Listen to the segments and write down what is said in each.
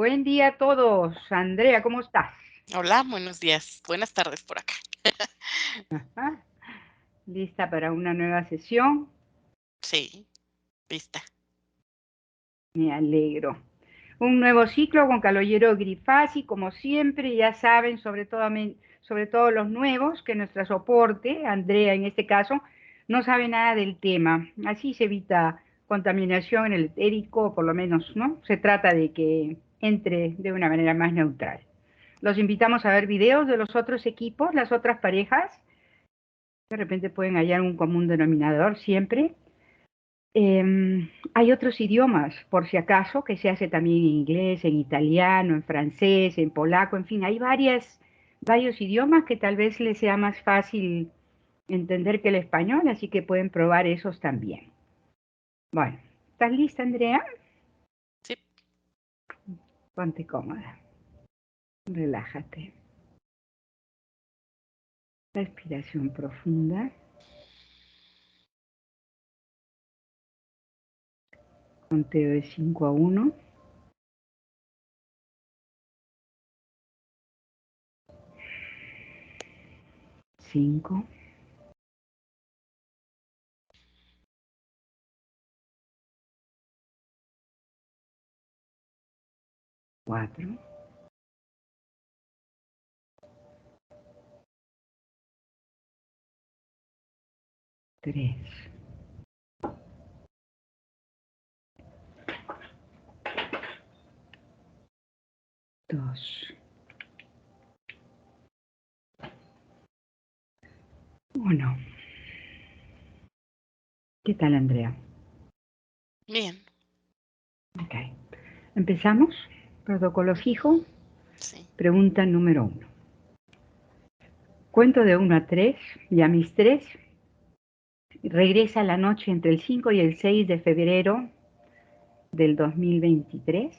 Buen día a todos. Andrea, ¿cómo estás? Hola, buenos días. Buenas tardes por acá. Ajá. ¿Lista para una nueva sesión? Sí, lista. Me alegro. Un nuevo ciclo con Calogero Grifasi, como siempre, ya saben, sobre todo los nuevos, que nuestra soporte, Andrea en este caso, no sabe nada del tema. Así se evita contaminación en el etérico, por lo menos, ¿no? Se trata de que entre de una manera más neutral. Los invitamos a ver videos de los otros equipos, las otras parejas. De repente pueden hallar un común denominador siempre. Hay otros idiomas, por si acaso, que se hace también en inglés, en italiano, en francés, en polaco, en fin, hay varios idiomas que tal vez les sea más fácil entender que el español, así que pueden probar esos también. Bueno, ¿estás lista, Andrea? Sí. Ponte cómoda, relájate. Respiración profunda. Conteo de 5 a 1. 5, 4, 3, 2, 1. ¿Qué tal, Andrea? Bien. Ok. Empezamos. Protocolo fijo. Sí. Pregunta número 1. Cuento de 1 a 3 y a mis 3 regresa la noche entre el 5 y el 6 de febrero del 2023,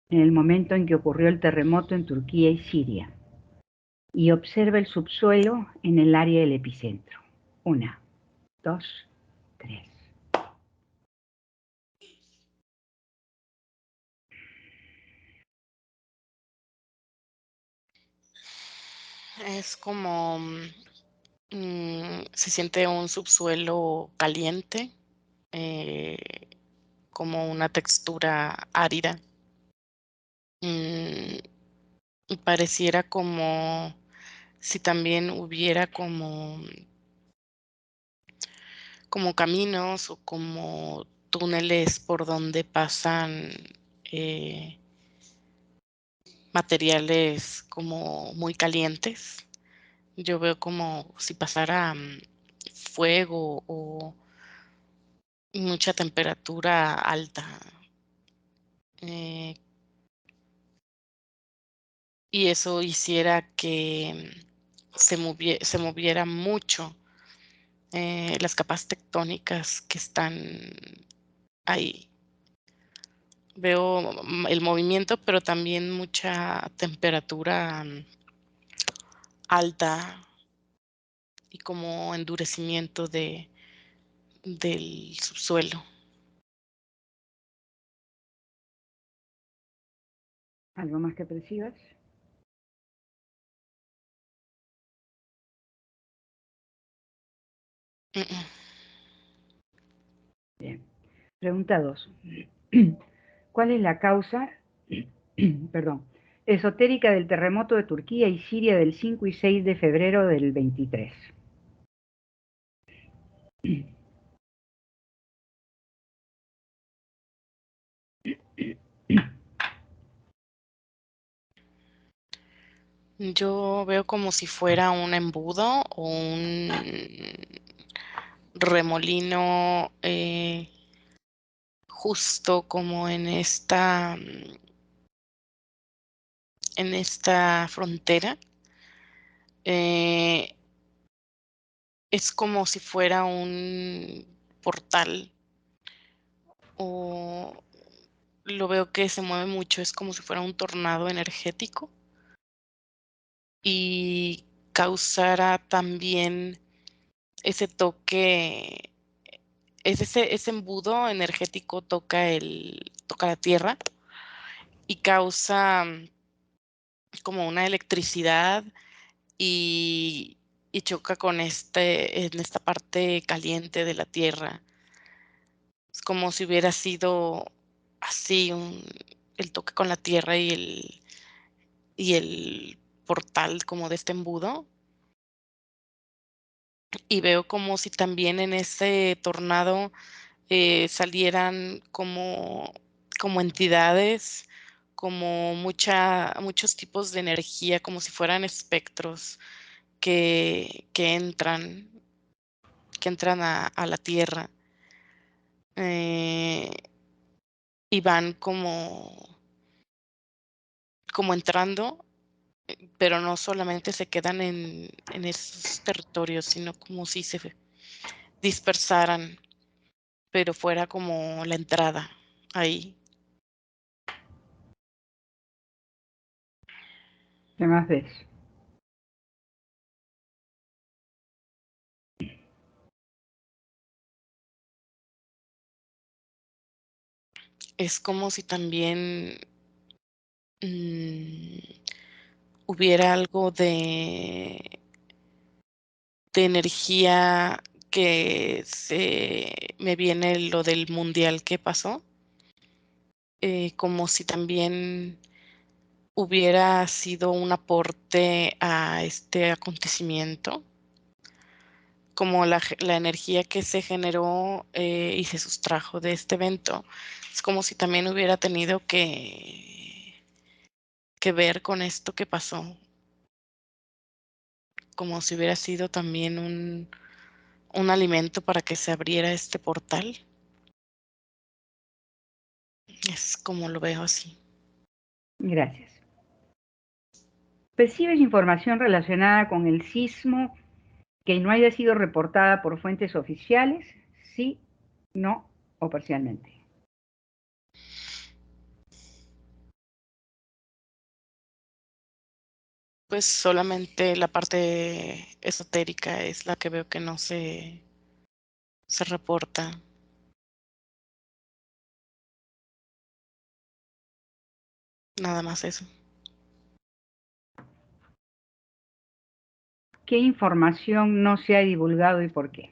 en el momento en que ocurrió el terremoto en Turquía y Siria, y observa el subsuelo en el área del epicentro. 1, 2, 3. Es como se siente un subsuelo caliente, eh, como una textura árida. Mm, y pareciera como si también hubiera como caminos o como túneles por donde pasan eh, materiales como muy calientes. Yo veo como si pasara fuego o mucha temperatura alta. eh, y eso hiciera que se moviera mucho las capas tectónicas que están ahí. Veo el movimiento, pero también mucha temperatura alta y como endurecimiento del subsuelo. ¿Algo más que percibas? Mm, mm. Bien. Pregunta 2. ¿Cuál es la causa, perdón, esotérica del terremoto de Turquía y Siria del 5 y 6 de febrero del 23? Yo veo como si fuera un embudo o un remolino, justo como en esta frontera. Eh, es como si fuera un portal, o lo veo que se mueve mucho, es como si fuera un tornado energético y causara también ese toque. Ese embudo energético toca la tierra y causa como una electricidad y, y choca con en esta parte caliente de la Tierra. Es como si hubiera sido así el toque con la Tierra y el portal como de este embudo. Y veo como si también en ese tornado salieran como entidades, como muchos tipos de energía, como si fueran espectros que entran a la Tierra, eh, y van como entrando, pero no solamente se quedan en esos territorios, sino como si se dispersaran, pero fuera como la entrada ahí. ¿Qué más ves? Es como si también mm, hubiera algo de energía que me viene lo del mundial que pasó, como si también hubiera sido un aporte a este acontecimiento, como la energía que se generó y se sustrajo de este evento. Es como si también hubiera tenido que ver con esto que pasó, como si hubiera sido también un alimento para que se abriera este portal. Es como lo veo así. Gracias. ¿Percibes información relacionada con el sismo que no haya sido reportada por fuentes oficiales? Sí, no o parcialmente. Pues solamente la parte esotérica es la que veo que no se reporta. Nada más eso. ¿Qué información no se ha divulgado y por qué?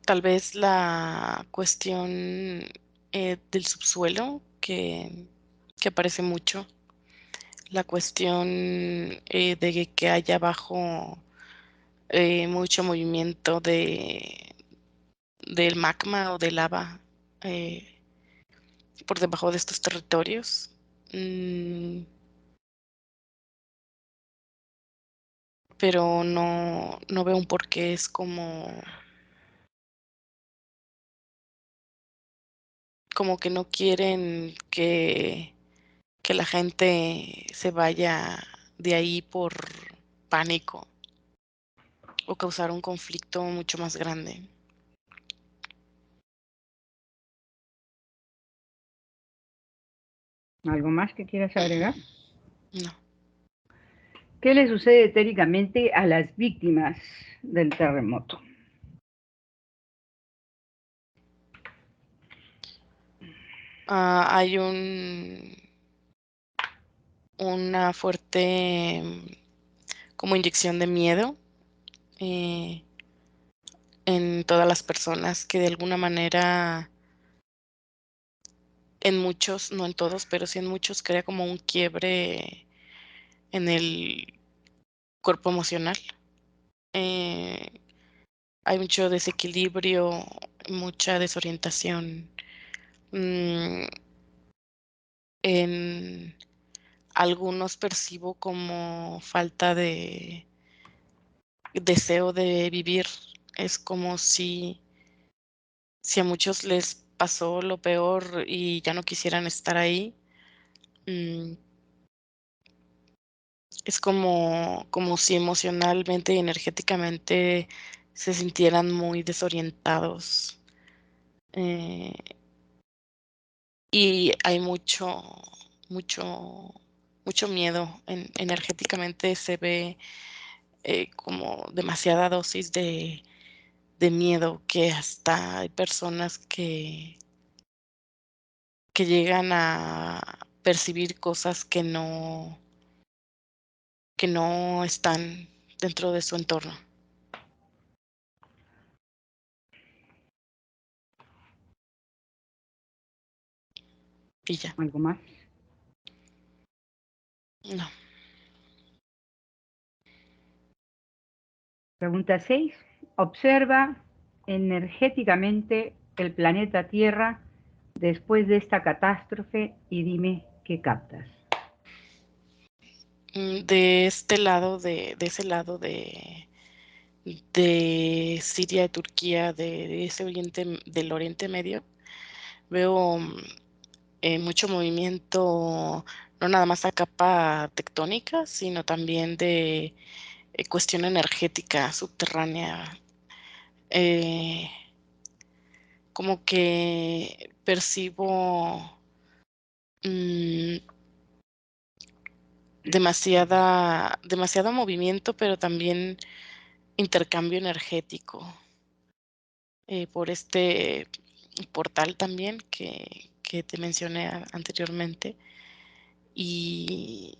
Tal vez la cuestión del subsuelo, que aparece mucho. La cuestión de que haya abajo mucho movimiento del magma o de lava eh, por debajo de estos territorios. Mm, pero no veo un porqué. Es como que no quieren que la gente se vaya de ahí por pánico o causar un conflicto mucho más grande. ¿Algo más que quieras agregar? No. ¿Qué le sucede etéricamente a las víctimas del terremoto? Hay una fuerte como inyección de miedo eh, en todas las personas que de alguna manera, en muchos, no en todos, pero sí en muchos, crea como un quiebre en el cuerpo emocional. Eh, Hay mucho desequilibrio, mucha desorientación. Mm, en algunos percibo como falta de deseo de vivir. Es como si a muchos les pasó lo peor y ya no quisieran estar ahí. mm, es como si emocionalmente y energéticamente se sintieran muy desorientados. eh, y hay mucho, mucho miedo. Energéticamente se ve como demasiada dosis miedo, que hasta hay personas que llegan a percibir cosas que no están dentro de su entorno. Y ya, ¿Algo más? no. Pregunta 6. Observa energéticamente el planeta Tierra después de esta catástrofe y dime qué captas. De este lado, de ese lado de Siria, de Turquía, de ese del Oriente Medio, veo mucho movimiento, no nada más a capa tectónica, sino también de cuestión energética subterránea. Como que percibo mm, demasiado movimiento, pero también intercambio energético por este portal también que te mencioné anteriormente. Y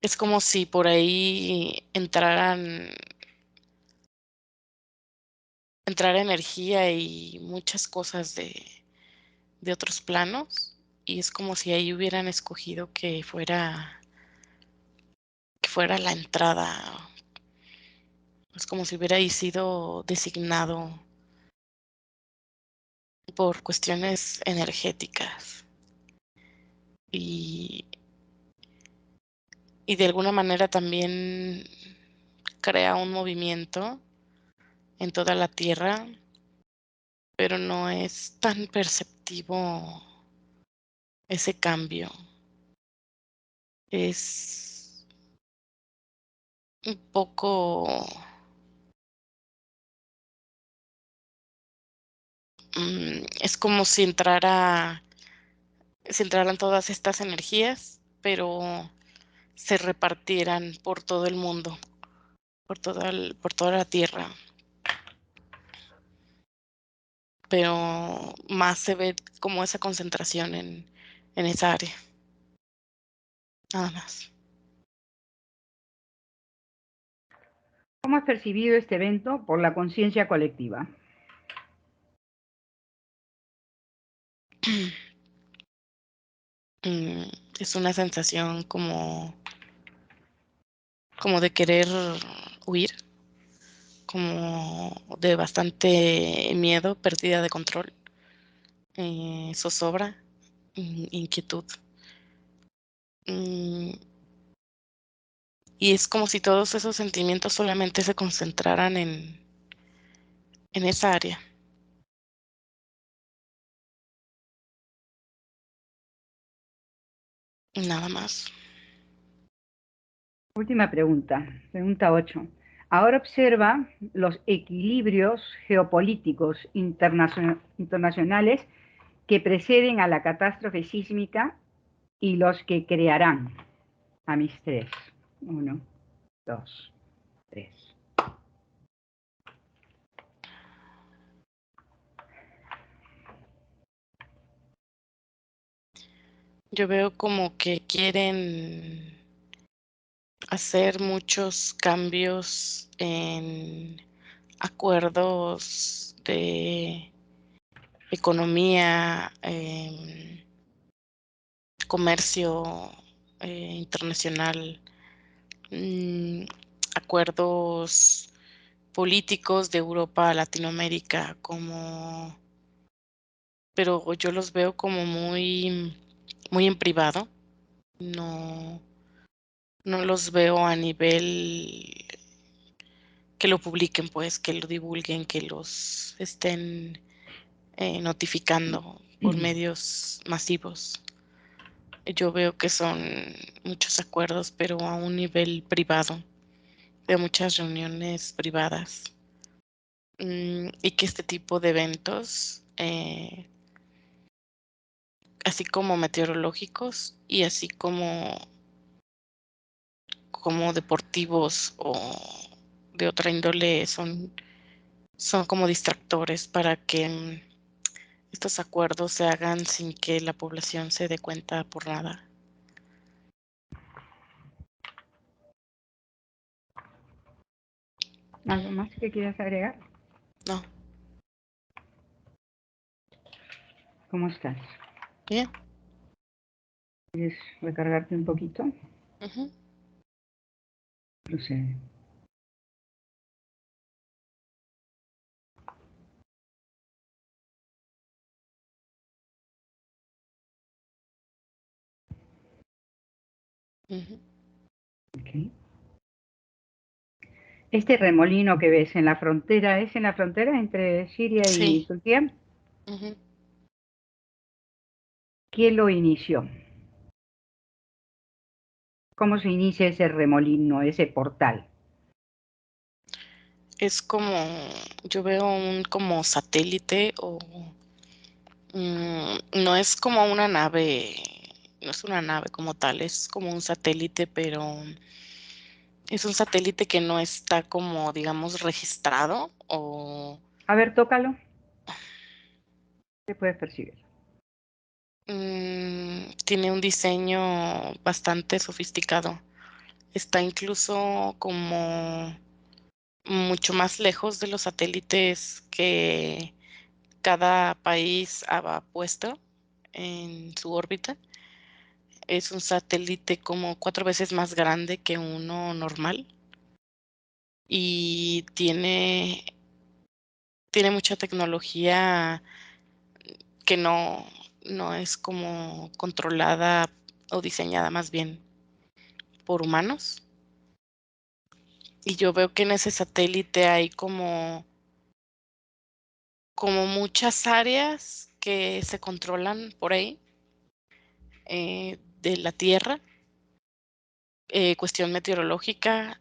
es como si por ahí entrara energía y muchas cosas de otros planos, y es como si ahí hubieran escogido que fuera la entrada. Es como si hubiera ahí sido designado por cuestiones energéticas. Y, y de alguna manera también crea un movimiento en toda la Tierra, pero no es tan perceptivo ese cambio. Es un poco, es como si entraran todas estas energías, pero se repartieran por todo el mundo, por toda la Tierra. Pero más se ve como esa concentración en esa área, nada más. ¿Cómo has percibido este evento por la conciencia colectiva? Mm, es una sensación como de querer huir, como de bastante miedo, pérdida de control, zozobra, inquietud. Mm, y es como si todos esos sentimientos solamente se concentraran en esa área, nada más. Última pregunta, pregunta 8. Ahora observa los equilibrios geopolíticos internacionales que preceden a la catástrofe sísmica y los que crearán. A mis 3. 1, 2, 3. Yo veo como que quieren hacer muchos cambios en acuerdos de economía, comercio internacional, mm, acuerdos políticos de Europa a Latinoamérica, pero yo los veo como muy en privado. No, no los veo a nivel que lo publiquen, pues, que lo divulguen, que los estén notificando por medios masivos. Yo veo que son muchos acuerdos, pero a un nivel privado, de muchas reuniones privadas. Y que este tipo de eventos, así como meteorológicos y así como deportivos de otra índole son como distractores para que estos acuerdos se hagan sin que la población se dé cuenta por nada. ¿Algo más que quieras agregar? No, ¿Cómo estás? bien. ¿Quieres recargarte un poquito? Ujú, Procede. ujú. Ok. Este remolino que ves en la frontera, ¿es en la frontera entre Siria y Sí. Turquía? Ujú. ¿Quién lo inició? ¿Cómo se inicia ese remolino, ese portal? Es como, yo veo un como satélite o no es como una nave, no es una nave como tal, es como un satélite, pero es un satélite que no está como, digamos, registrado o A ver, tócalo. ¿Qué puedes percibir? tiene un diseño bastante sofisticado. Está incluso como mucho más lejos de los satélites que cada país ha puesto en su órbita. Es un satélite como 4 veces más grande que uno normal y tiene mucha tecnología que no es como controlada o diseñada más bien por humanos. Y yo veo que en ese satélite hay como muchas áreas que se controlan por ahí, de la Tierra, cuestión meteorológica,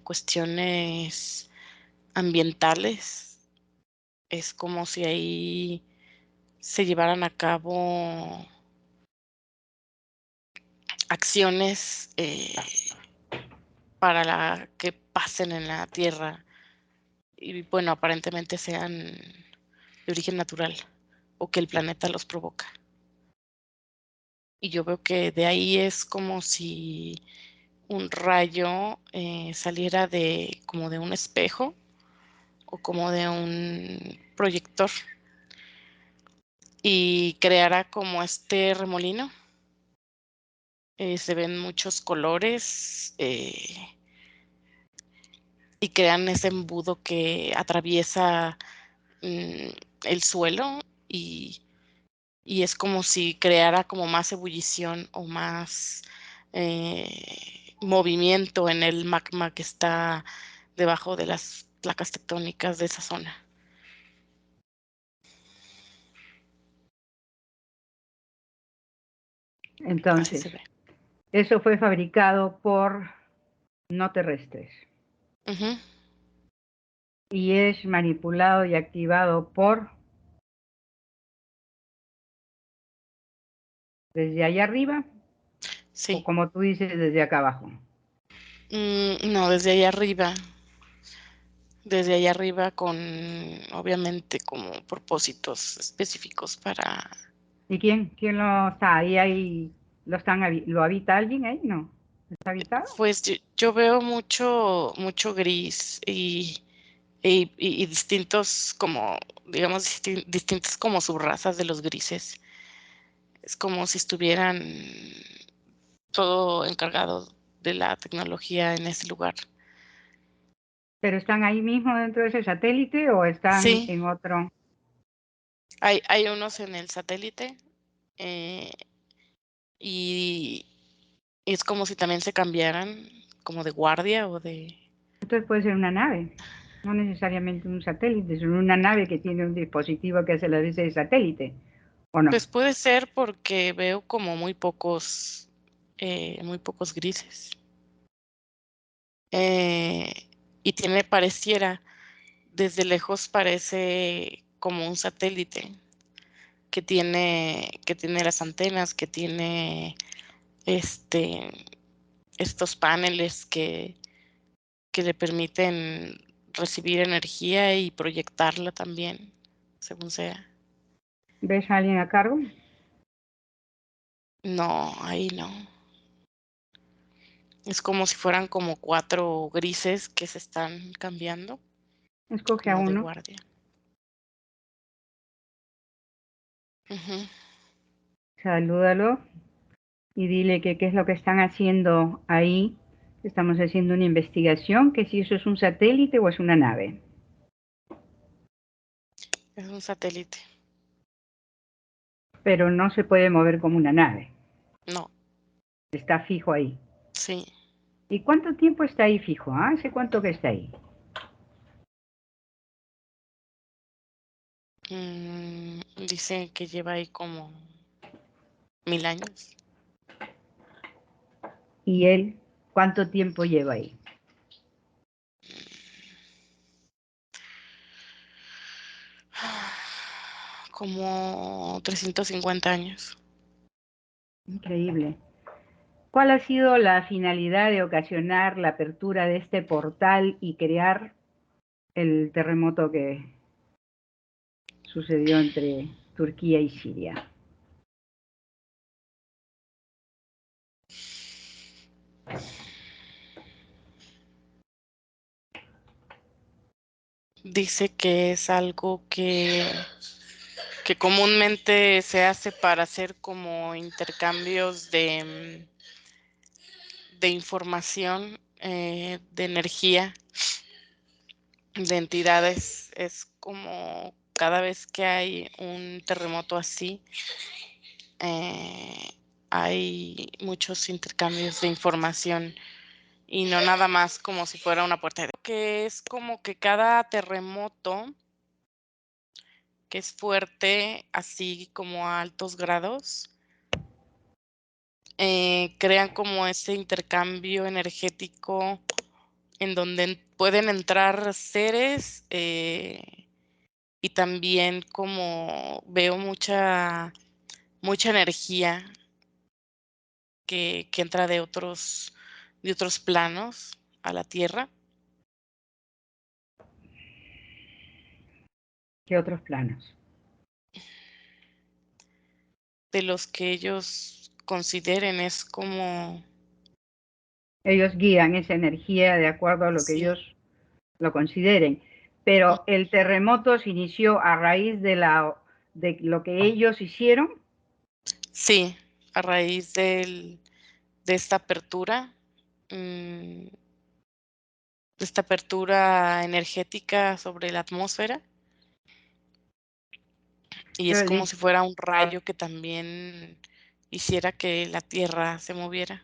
cuestiones ambientales. Es como si ahí se llevaran a cabo acciones, para que pasen en la Tierra y, bueno, aparentemente sean de origen natural o que el planeta los provoca. Y yo veo que de ahí es como si un rayo, saliera de como de un espejo o como de un proyector y creara como este remolino. Se ven muchos colores, y crean ese embudo que atraviesa, mm, el suelo y es como si creara como más ebullición o más, movimiento en el magma que está debajo de las placas tectónicas de esa zona. Así Entonces, se ve. eso fue fabricado por no terrestres Ujú. y es manipulado y activado por desde allá arriba o Sí. como tú dices, desde acá abajo. No, desde allá arriba con, obviamente, como propósitos específicos para ¿Y quién lo está ahí? ¿Lo habita alguien ahí? No. ¿Está habitado? pues, yo veo mucho gris y distintos como, digamos, distintas como subrazas de los grises. Es como si estuvieran todo encargado de la tecnología en ese lugar. ¿Pero están ahí mismo dentro de ese satélite o están Sí, en otro? hay unos en el satélite, eh, y es como si también se cambiaran como de guardia o de Entonces puede ser una nave, no necesariamente un satélite, sino una nave que tiene un dispositivo que hace la veces de satélite, ¿o no? pues puede ser porque veo como muy pocos grises. Eh, y pareciera, desde lejos parece como un satélite que tiene las antenas, que tiene, este, estos paneles que le permiten recibir energía y proyectarla también, según sea. ¿Ves a alguien a cargo? No, ahí no. Es como si fueran como 4 grises que se están cambiando, Escoge a como de uno, guardia. Ujú. salúdalo y dile que qué es lo que están haciendo ahí. Estamos haciendo una investigación, que si eso es un satélite o es una nave. Es un satélite. Pero no se puede mover como una nave. No, Está fijo ahí. sí. ¿Y cuánto tiempo está ahí fijo? ¿Ah? ¿Hace cuánto que está ahí? Dicen que lleva ahí como 1000 años. ¿Y él cuánto tiempo lleva ahí? Como 350 años. Increíble. ¿Cuál ha sido la finalidad de ocasionar la apertura de este portal y crear el terremoto que sucedió entre Turquía y Siria? Dice que es algo que comúnmente se hace para hacer como intercambios de información, de energía, de entidades. Es como cada vez que hay un terremoto así, eh, hay muchos intercambios de información y no nada más como si fuera una puerta de que es como que cada terremoto que es fuerte, así como a altos grados, crean como ese intercambio energético en donde pueden entrar seres, y también como veo mucha energía que entra de otros planos a la Tierra, ¿Qué otros planos? de los que ellos consideren, es como Ellos guían esa energía de acuerdo a lo que sí, ellos lo consideren. Pero el terremoto se inició a raíz de lo que ellos hicieron. sí, a raíz de esta apertura, mm, de esta apertura energética sobre la atmósfera, y es Pero como si fuera un rayo que también hiciera que la Tierra se moviera.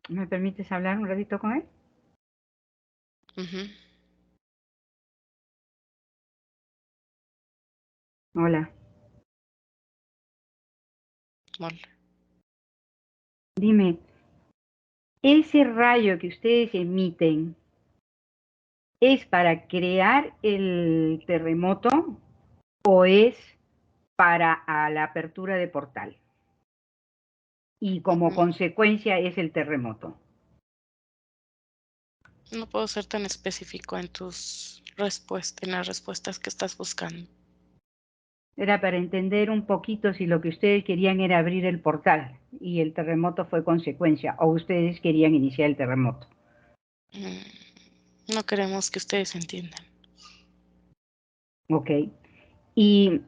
¿me permites hablar un ratito con él? Ujú, Hola. mol. Dime, ese rayo que ustedes emiten, ¿es para crear el terremoto o es para la apertura de portal? Y como Mm, consecuencia es el terremoto. no puedo ser tan específico en las respuestas que estás buscando. Era para entender un poquito si lo que ustedes querían era abrir el portal y el terremoto fue consecuencia, o ustedes querían iniciar el terremoto. Mm, no queremos que ustedes entiendan. ¿Ok? Y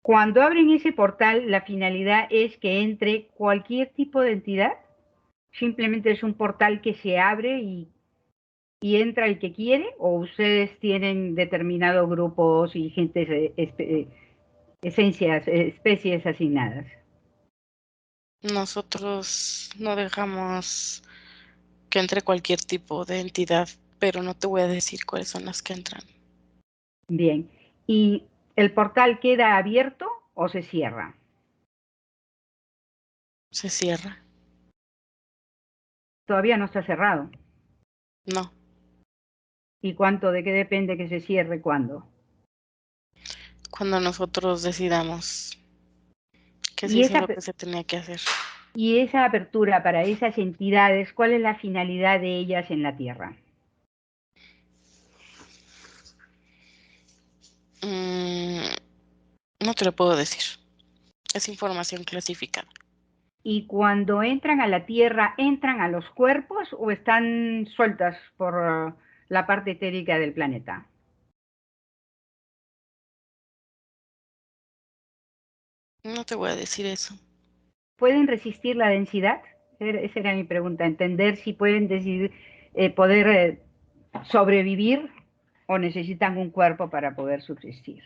cuando abren ese portal, la finalidad es que entre cualquier tipo de entidad. Simplemente es un portal que se abre y entra el que quiere, o ustedes tienen determinados grupos y gentes, esencias, especies asignadas. Nosotros no dejamos que entre cualquier tipo de entidad, pero no te voy a decir cuáles son las que entran. Bien. ¿Y el portal queda abierto o se cierra? Se cierra. Todavía no está cerrado. No, ¿Y cuánto de qué depende que se cierre cuándo? cuando nosotros decidamos que se Y hizo esa, lo que se tenía que hacer. Y esa apertura para esas entidades, ¿cuál es la finalidad de ellas en la Tierra? Mm, no te lo puedo decir. Es información clasificada. Y cuando entran a la Tierra, ¿entran a los cuerpos o están sueltas por la parte etérica del planeta? No te voy a decir eso. ¿Pueden resistir la densidad? Esa era mi pregunta, entender si pueden decidir, poder sobrevivir o necesitan un cuerpo para poder subsistir.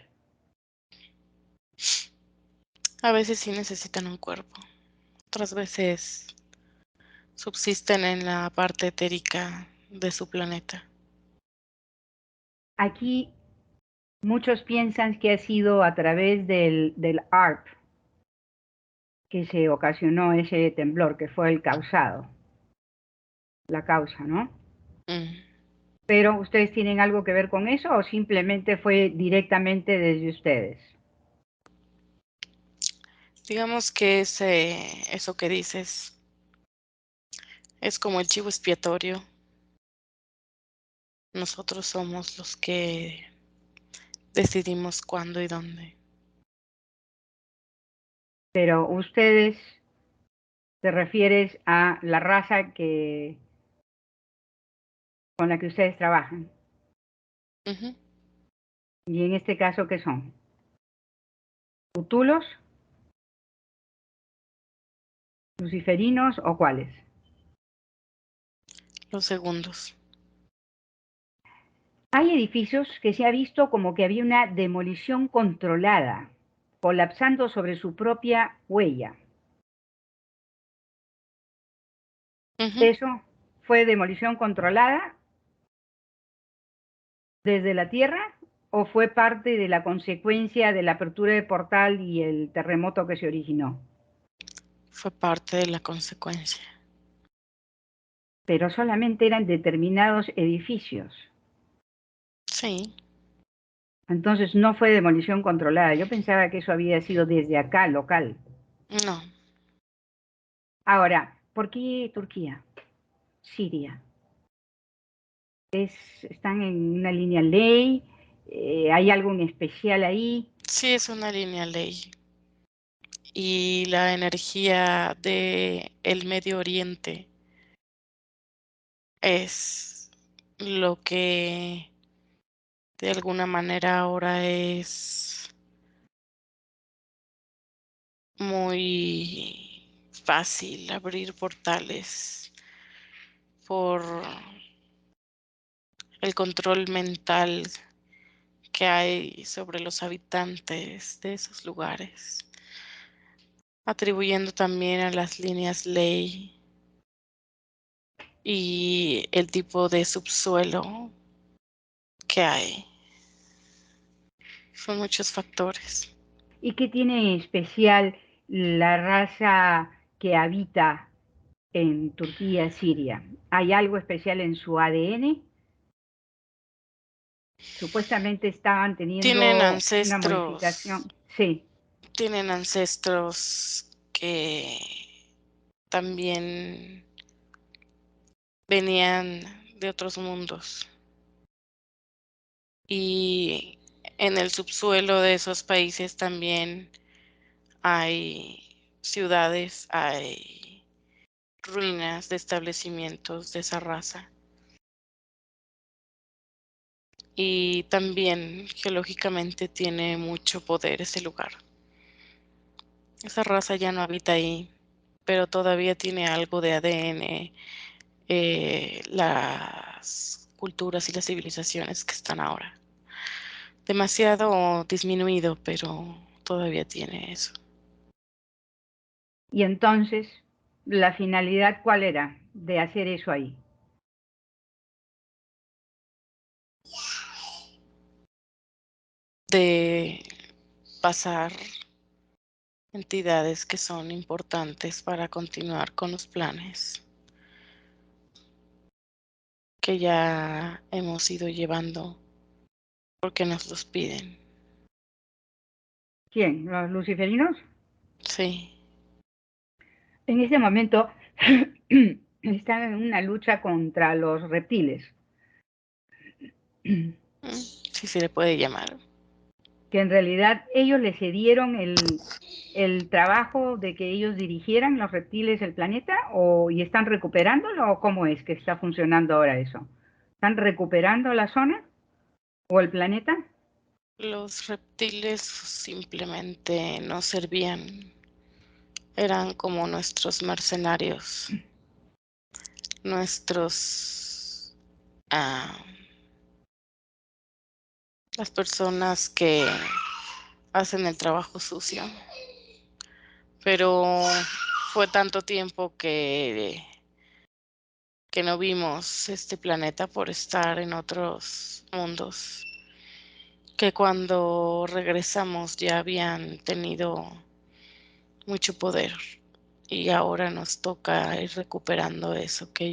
A veces sí necesitan un cuerpo. Otras veces subsisten en la parte etérica de su planeta. Aquí muchos piensan que ha sido a través del ARP que se ocasionó ese temblor, que fue el causado, la causa, ¿no? Mm. Pero ¿ustedes tienen algo que ver con eso o simplemente fue directamente desde ustedes? Digamos que eso que dices es como el chivo expiatorio. Nosotros somos los que decidimos cuándo y dónde. Pero ustedes te refieres a la raza con la que ustedes trabajan. Ujú. Y en este caso, ¿qué son? ¿Cutulos, luciferinos o cuáles? Los segundos. Hay edificios que se ha visto como que había una demolición controlada, colapsando sobre su propia huella. Ujú. ¿Eso fue demolición controlada desde la Tierra o fue parte de la consecuencia de la apertura de portal y el terremoto que se originó? Fue parte de la consecuencia. Pero solamente eran determinados edificios. Sí, Entonces no fue demolición controlada. Yo pensaba que eso había sido desde acá, local. no. Ahora, ¿por qué Turquía? Siria. ¿Están en una línea ley? ¿Hay algo en especial ahí? Sí, es una línea ley. Y la energía de el Medio Oriente es lo que de alguna manera ahora es muy fácil abrir portales por el control mental que hay sobre los habitantes de esos lugares, atribuyendo también a las líneas ley y el tipo de subsuelo que hay. Son muchos factores. ¿Y qué tiene especial la raza que habita en Turquía, Siria? ¿Hay algo especial en su ADN? Supuestamente estaban Tienen teniendo una ancestros, modificación. Sí, tienen ancestros que también venían de otros mundos. Y en el subsuelo de esos países también hay ciudades, hay ruinas de establecimientos de esa raza. Y también geológicamente tiene mucho poder ese lugar. Esa raza ya no habita ahí, pero todavía tiene algo de ADN, las culturas y las civilizaciones que están ahora. Demasiado disminuido, pero todavía tiene eso. y entonces, ¿la finalidad cuál era de hacer eso ahí? De pasar entidades que son importantes para continuar con los planes que ya hemos ido llevando porque nos los piden. ¿Quién? ¿Los luciferinos? Sí, En este momento están en una lucha contra los reptiles, Sí se le puede llamar. que en realidad ellos le cedieron el trabajo de que ellos dirigieran los reptiles el planeta y están recuperándolo o cómo es que está funcionando ahora eso. ¿Están recuperando la zona o el planeta? Los reptiles simplemente no servían. Eran como nuestros mercenarios, nuestros, las personas que hacen el trabajo sucio. Pero fue tanto tiempo que no vimos este planeta por estar en otros mundos, que cuando regresamos ya habían tenido mucho poder y ahora nos toca ir recuperando eso que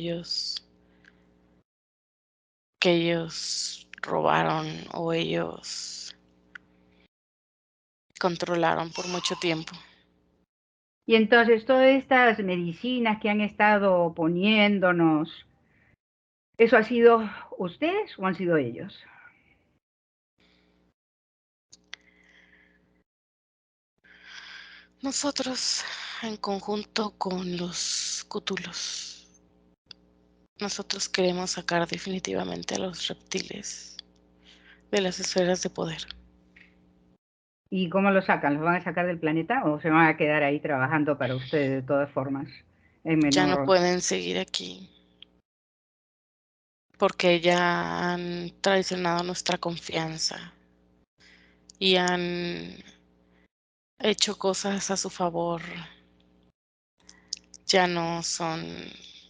ellos robaron o ellos controlaron por mucho tiempo. Y entonces todas estas medicinas que han estado poniéndonos, ¿eso ha sido ustedes o han sido ellos? Nosotros, en conjunto con los Cthulhus, nosotros queremos sacar definitivamente a los reptiles de las esferas de poder. ¿Y cómo lo sacan? ¿Los van a sacar del planeta o se van a quedar ahí trabajando para ustedes de todas formas? En Ya no menor. pueden seguir aquí porque ya han traicionado nuestra confianza y han hecho cosas a su favor. Ya no son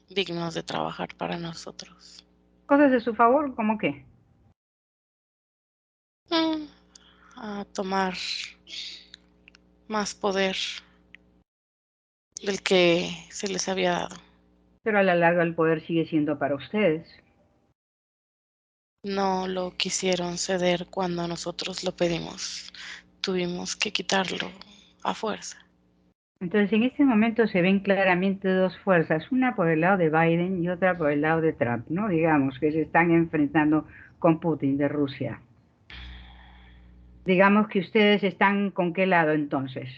dignos de trabajar para nosotros. Cosas de su favor, ¿cómo qué? Mm, a tomar más poder del que se les había dado. Pero a la larga el poder sigue siendo para ustedes. No lo quisieron ceder cuando nosotros lo pedimos. Tuvimos que quitarlo a fuerza. Entonces, en este momento se ven claramente dos fuerzas, una por el lado de Biden y otra por el lado de Trump, ¿no? Digamos que se están enfrentando con Putin de Rusia. Digamos que ustedes están con qué lado entonces.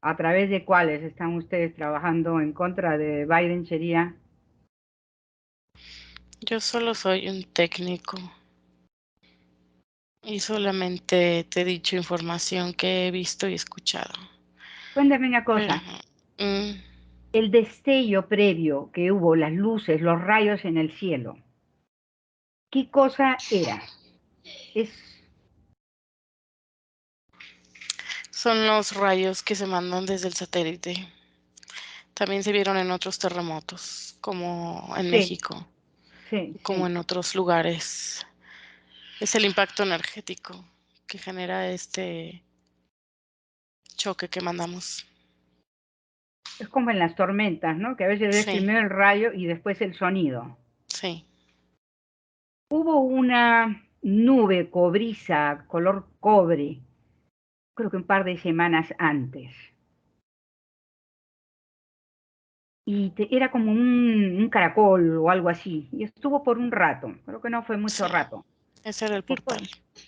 ¿A través de cuáles están ustedes trabajando en contra de Biden sería? Yo solo soy un técnico y solamente te he dicho información que he visto y escuchado. Cuéntame una Pero, cosa, mm, el destello previo que hubo, las luces, los rayos en el cielo, ¿qué cosa era? Es, son los rayos que se mandan desde el satélite. También se vieron en otros terremotos, como en sí, México, sí, como sí. en otros lugares. Es el impacto energético que genera este choque que mandamos. Es como en las tormentas, ¿no? Que a veces ves Sí, primero el rayo y después el sonido. sí. Hubo una nube cobriza, color cobre, creo que un par de semanas antes. Y era como un caracol o algo así. Y estuvo por un rato, creo que no fue mucho Sí, rato. ese era el ¿Qué portal. fue?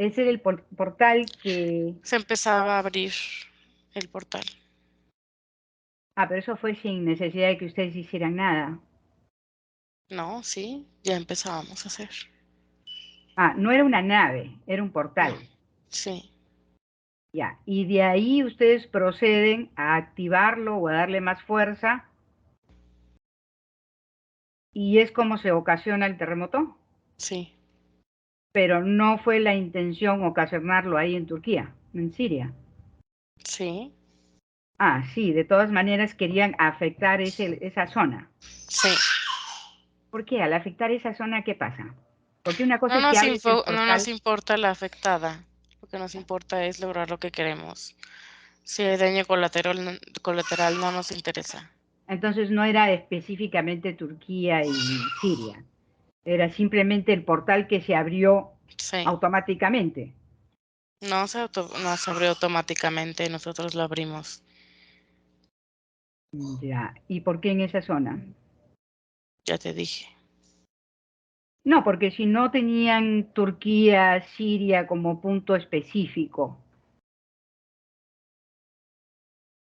Ese era el portal que... Se empezaba a abrir el portal. Ah, pero eso fue sin necesidad de que ustedes hicieran nada. No, sí, ya empezábamos a hacer. Ah, no era una nave, era un No, portal. sí, Ya. Y de ahí ustedes proceden a activarlo o a darle más fuerza. Y es como se ocasiona el terremoto. sí, Pero no fue la intención ocasionarlo ahí en Turquía, en Siria. sí, Ah, sí, de todas maneras querían afectar esa zona. sí. ¿Por qué? Al afectar esa zona, ¿qué pasa? Porque una cosa No es que nos, abres el no nos portal, importa la afectada. Lo que nos importa es lograr lo que queremos. Si hay daño colateral, colateral no nos interesa. entonces no era específicamente Turquía y Siria, era simplemente el portal que se abrió Sí, automáticamente. no se abrió automáticamente, nosotros lo abrimos. Ya. ¿Y por qué en esa zona? Ya te dije. No, porque si no tenían Turquía, Siria como punto específico,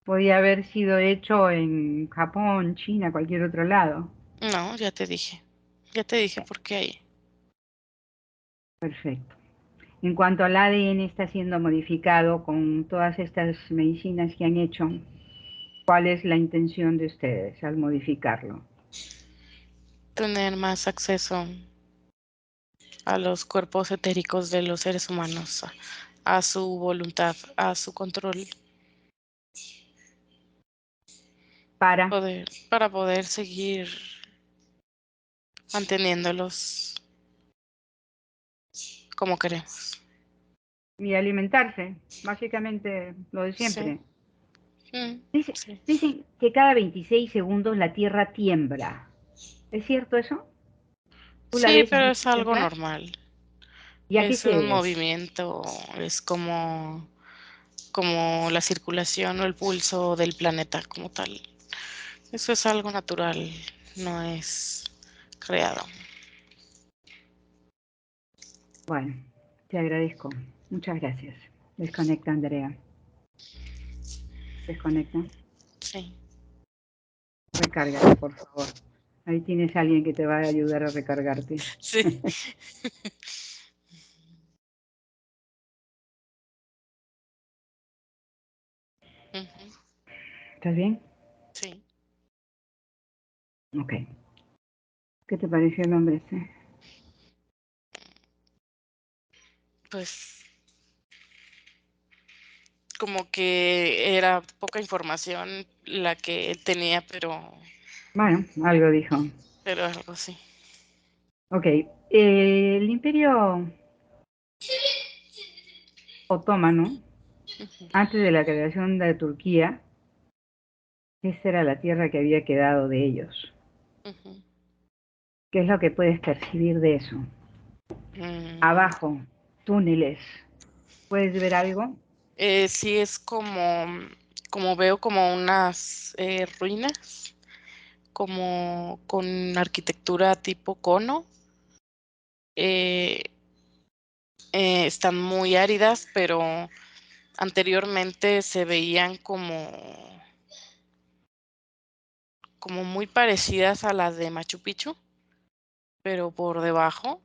podía haber sido hecho en Japón, China, cualquier otro lado. No, ya te dije. Ya te dije Ya, por qué ahí. perfecto. En cuanto al ADN está siendo modificado con todas estas medicinas que han hecho, ¿cuál es la intención de ustedes al modificarlo? Tener más acceso a los cuerpos etéricos de los seres humanos, a su voluntad, a su control, Para, para poder seguir manteniéndolos como queremos. y alimentarse, básicamente lo de Sí, siempre. mm, Dice- sí. Dicen que cada 26 segundos la Tierra tiembla. ¿Es cierto eso? ¿Tú la Sí, ves pero mucho es algo temblar? normal. ¿Y a qué Es se un debe? movimiento, es como la circulación o el pulso del planeta como tal. Eso es algo natural, no es creado. Bueno, te agradezco. Muchas gracias. Desconecta, Andrea. Desconecta. Sí. Recárgate, por favor. Ahí tienes a alguien que te va a ayudar a recargarte. Sí. Ujú, ¿Estás bien? sí. Ok. ¿Qué te pareció el hombre este? Pues como que era poca información la que él tenía, Bueno, algo dijo. pero algo así. Ok. El Imperio Otomano, antes de la creación de Turquía, esta era la tierra que había quedado de ellos. Ujú. ¿Qué es lo que puedes percibir de eso? Mm, Abajo, túneles. ¿Puedes ver algo? sí, es como veo como unas ruinas, como con arquitectura tipo cono. eh, Están muy áridas, pero anteriormente se veían como muy parecidas a las de Machu Picchu, pero por debajo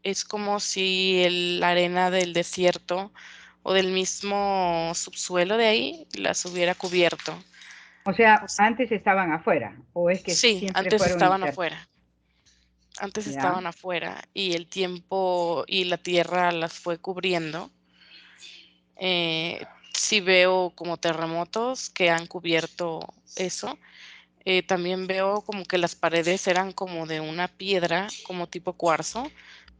es como si la arena del desierto o del mismo subsuelo de ahí las hubiera cubierto. O O sea, s- antes estaban afuera, o es que Sí, siempre fueron internos. antes ¿Ya? estaban afuera y el tiempo y la tierra las fue cubriendo. Sí veo como terremotos que han cubierto eso. También veo como que las paredes eran como de una piedra, como tipo cuarzo.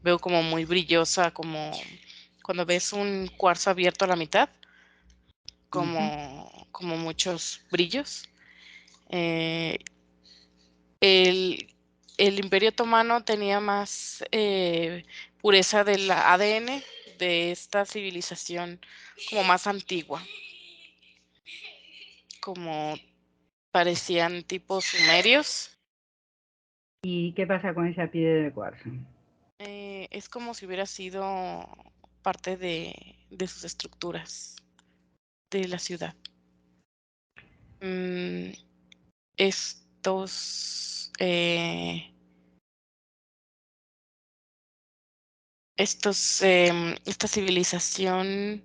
Veo como muy brillosa, como cuando ves un cuarzo abierto a la mitad, Ujú. como muchos brillos. Eh, el, el Imperio Otomano tenía más pureza del ADN de esta civilización como más antigua, como parecían tipos sumerios. ¿Y qué pasa con esa piedra de cuarzo? Es como si hubiera sido parte de sus estructuras de la ciudad. Mm, estos, esta civilización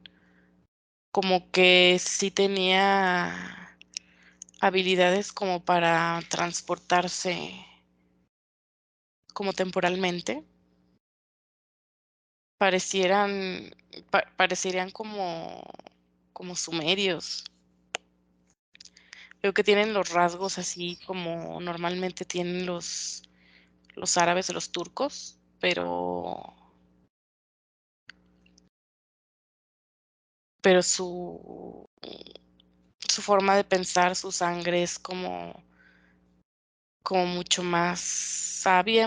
como que sí tenía habilidades como para transportarse como temporalmente. Parecieran, parecerían como sumerios. Veo que tienen los rasgos así como normalmente tienen los árabes o los turcos, pero su forma de pensar, su sangre es como mucho más sabia,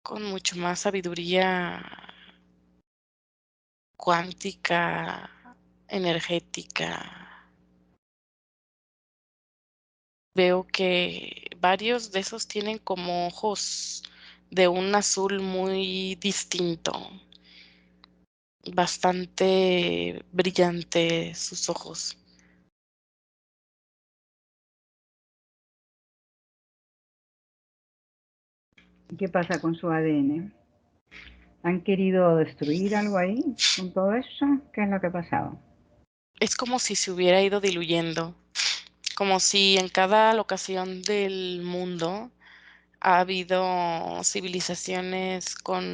con mucho más sabiduría cuántica, energética. veo que varios de esos tienen como ojos de un azul muy distinto, bastante brillante sus ojos. ¿Y qué pasa con su ADN? ¿Han querido destruir algo ahí con todo eso? ¿Qué es lo que ha pasado? Es como si se hubiera ido diluyendo, como si en cada locación del mundo ha habido civilizaciones con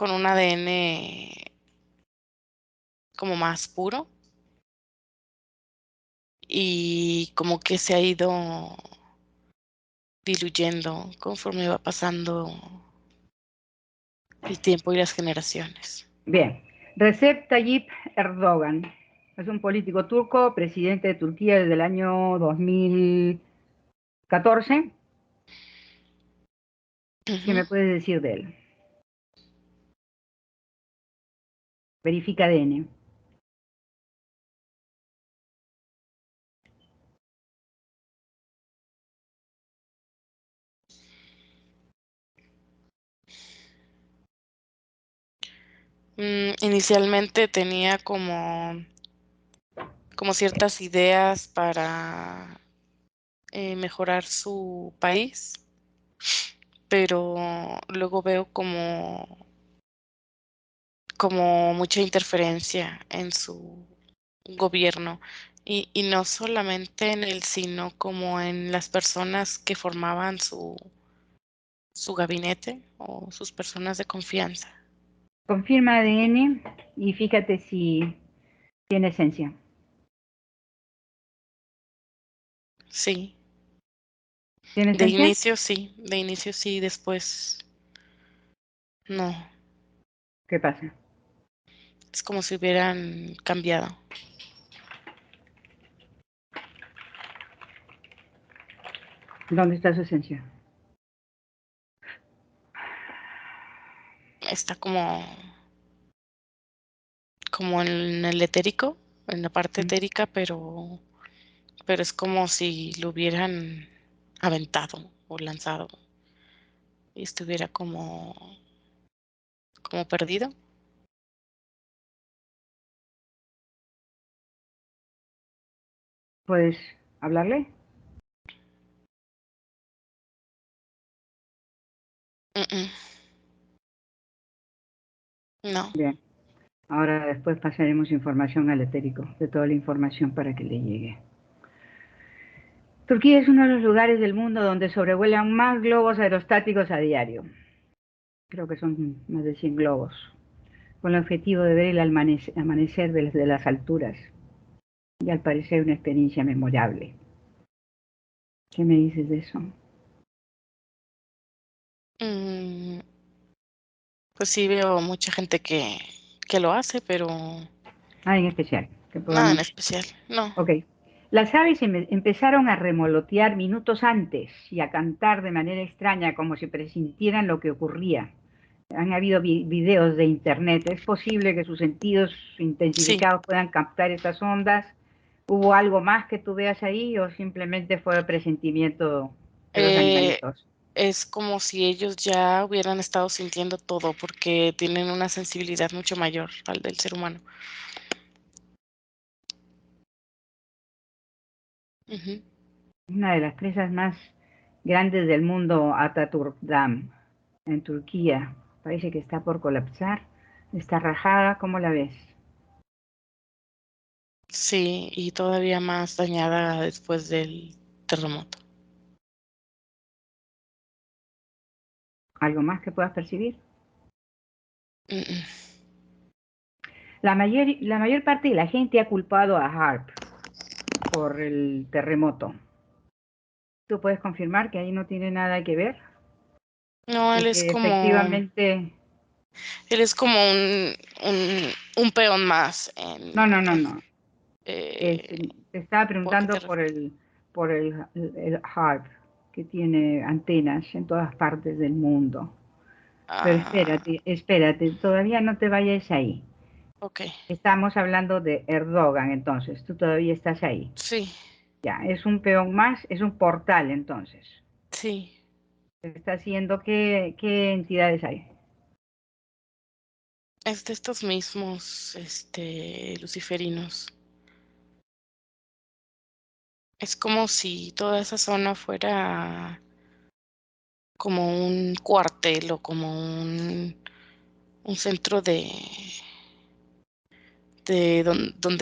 un ADN como más puro y como que se ha ido diluyendo conforme va pasando el tiempo y las generaciones. Bien, Recep Tayyip Erdogan es un político turco, presidente de Turquía desde el año 2014. ¿Qué Ujú. me puedes decir de él? Verifica ADN. Inicialmente tenía como ciertas ideas para mejorar su país, pero luego veo como mucha interferencia en su gobierno, y no solamente en él, sino como en las personas que formaban su gabinete o sus personas de confianza. Confirma ADN y fíjate si tiene esencia. Sí, ¿Tiene esencia? de inicio sí, después no, ¿Qué pasa? es como si hubieran cambiado. ¿Dónde está su esencia? Está como en el etérico, en la parte ¿Mm? etérica, pero es como si lo hubieran aventado o lanzado y estuviera como perdido. ¿Puedes hablarle? Mm, mm, no. Bien. Ahora después pasaremos información al etérico, de toda la información para que le llegue. Turquía es uno de los lugares del mundo donde sobrevuelan más globos aerostáticos a diario. Creo que son más de 100 globos, con el objetivo de ver el amanecer desde las alturas. Y al parecer una experiencia memorable. ¿Qué me dices de eso? Mm, pues sí veo mucha gente que lo hace, pero Ah, en especial, que nada en podamos. especial. No. Ok. Las aves empezaron a remolotear minutos antes y a cantar de manera extraña, como si presintieran lo que ocurría. Han habido videos de internet. Es posible que sus sentidos Sí. intensificados puedan captar estas ondas. ¿Hubo algo más que tú veas ahí o simplemente fue el presentimiento de los Eh, animalitos? es como si ellos ya hubieran estado sintiendo todo, porque tienen una sensibilidad mucho mayor al del ser humano. Ujú. Una de las presas más grandes del mundo, Ataturk Dam, en Turquía. Parece que está por colapsar. Está rajada, ¿cómo la ves? Sí, y todavía más dañada después del terremoto. ¿Algo más que puedas percibir? Mm, mm. La mayor parte de la gente ha culpado a HARP por el terremoto. ¿Tú puedes confirmar que ahí no tiene nada que ver? No, Y que efectivamente... él es como un peón más en, No, no, no, no. eh, Te estaba ¿o a qué te preguntando por refieres? el HARP, que tiene antenas en todas partes del mundo. Pero Ah, espérate, espérate, todavía no te vayas ahí. okey, Estamos hablando de Erdogan, entonces, tú todavía estás ahí. sí. Ya, es un peón más, es un portal entonces. Sí, Está haciendo, ¿qué entidades hay? es de estos mismos, luciferinos. Es como si toda esa zona fuera como un cuartel o como un centro donde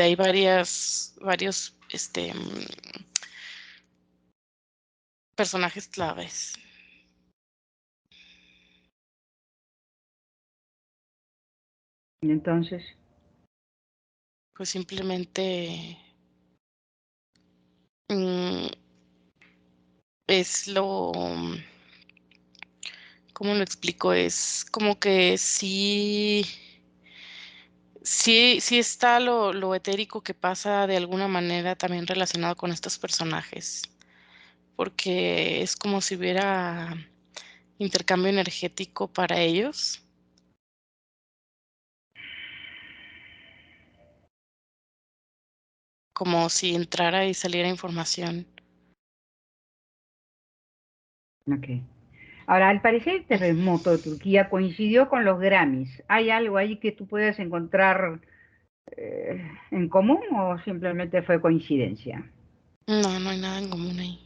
hay varios, personajes claves. Y entonces, Pues simplemente, mm, es ¿cómo lo explico? Es como que sí está lo etérico que pasa de alguna manera también relacionado con estos personajes, porque es como si hubiera intercambio energético para ellos, como si entrara y saliera información. ok. Ahora, al parecer el Mm, terremoto de Turquía coincidió con los Grammys. ¿Hay algo ahí que tú puedas encontrar en común o simplemente fue coincidencia? no, no hay nada en común ahí.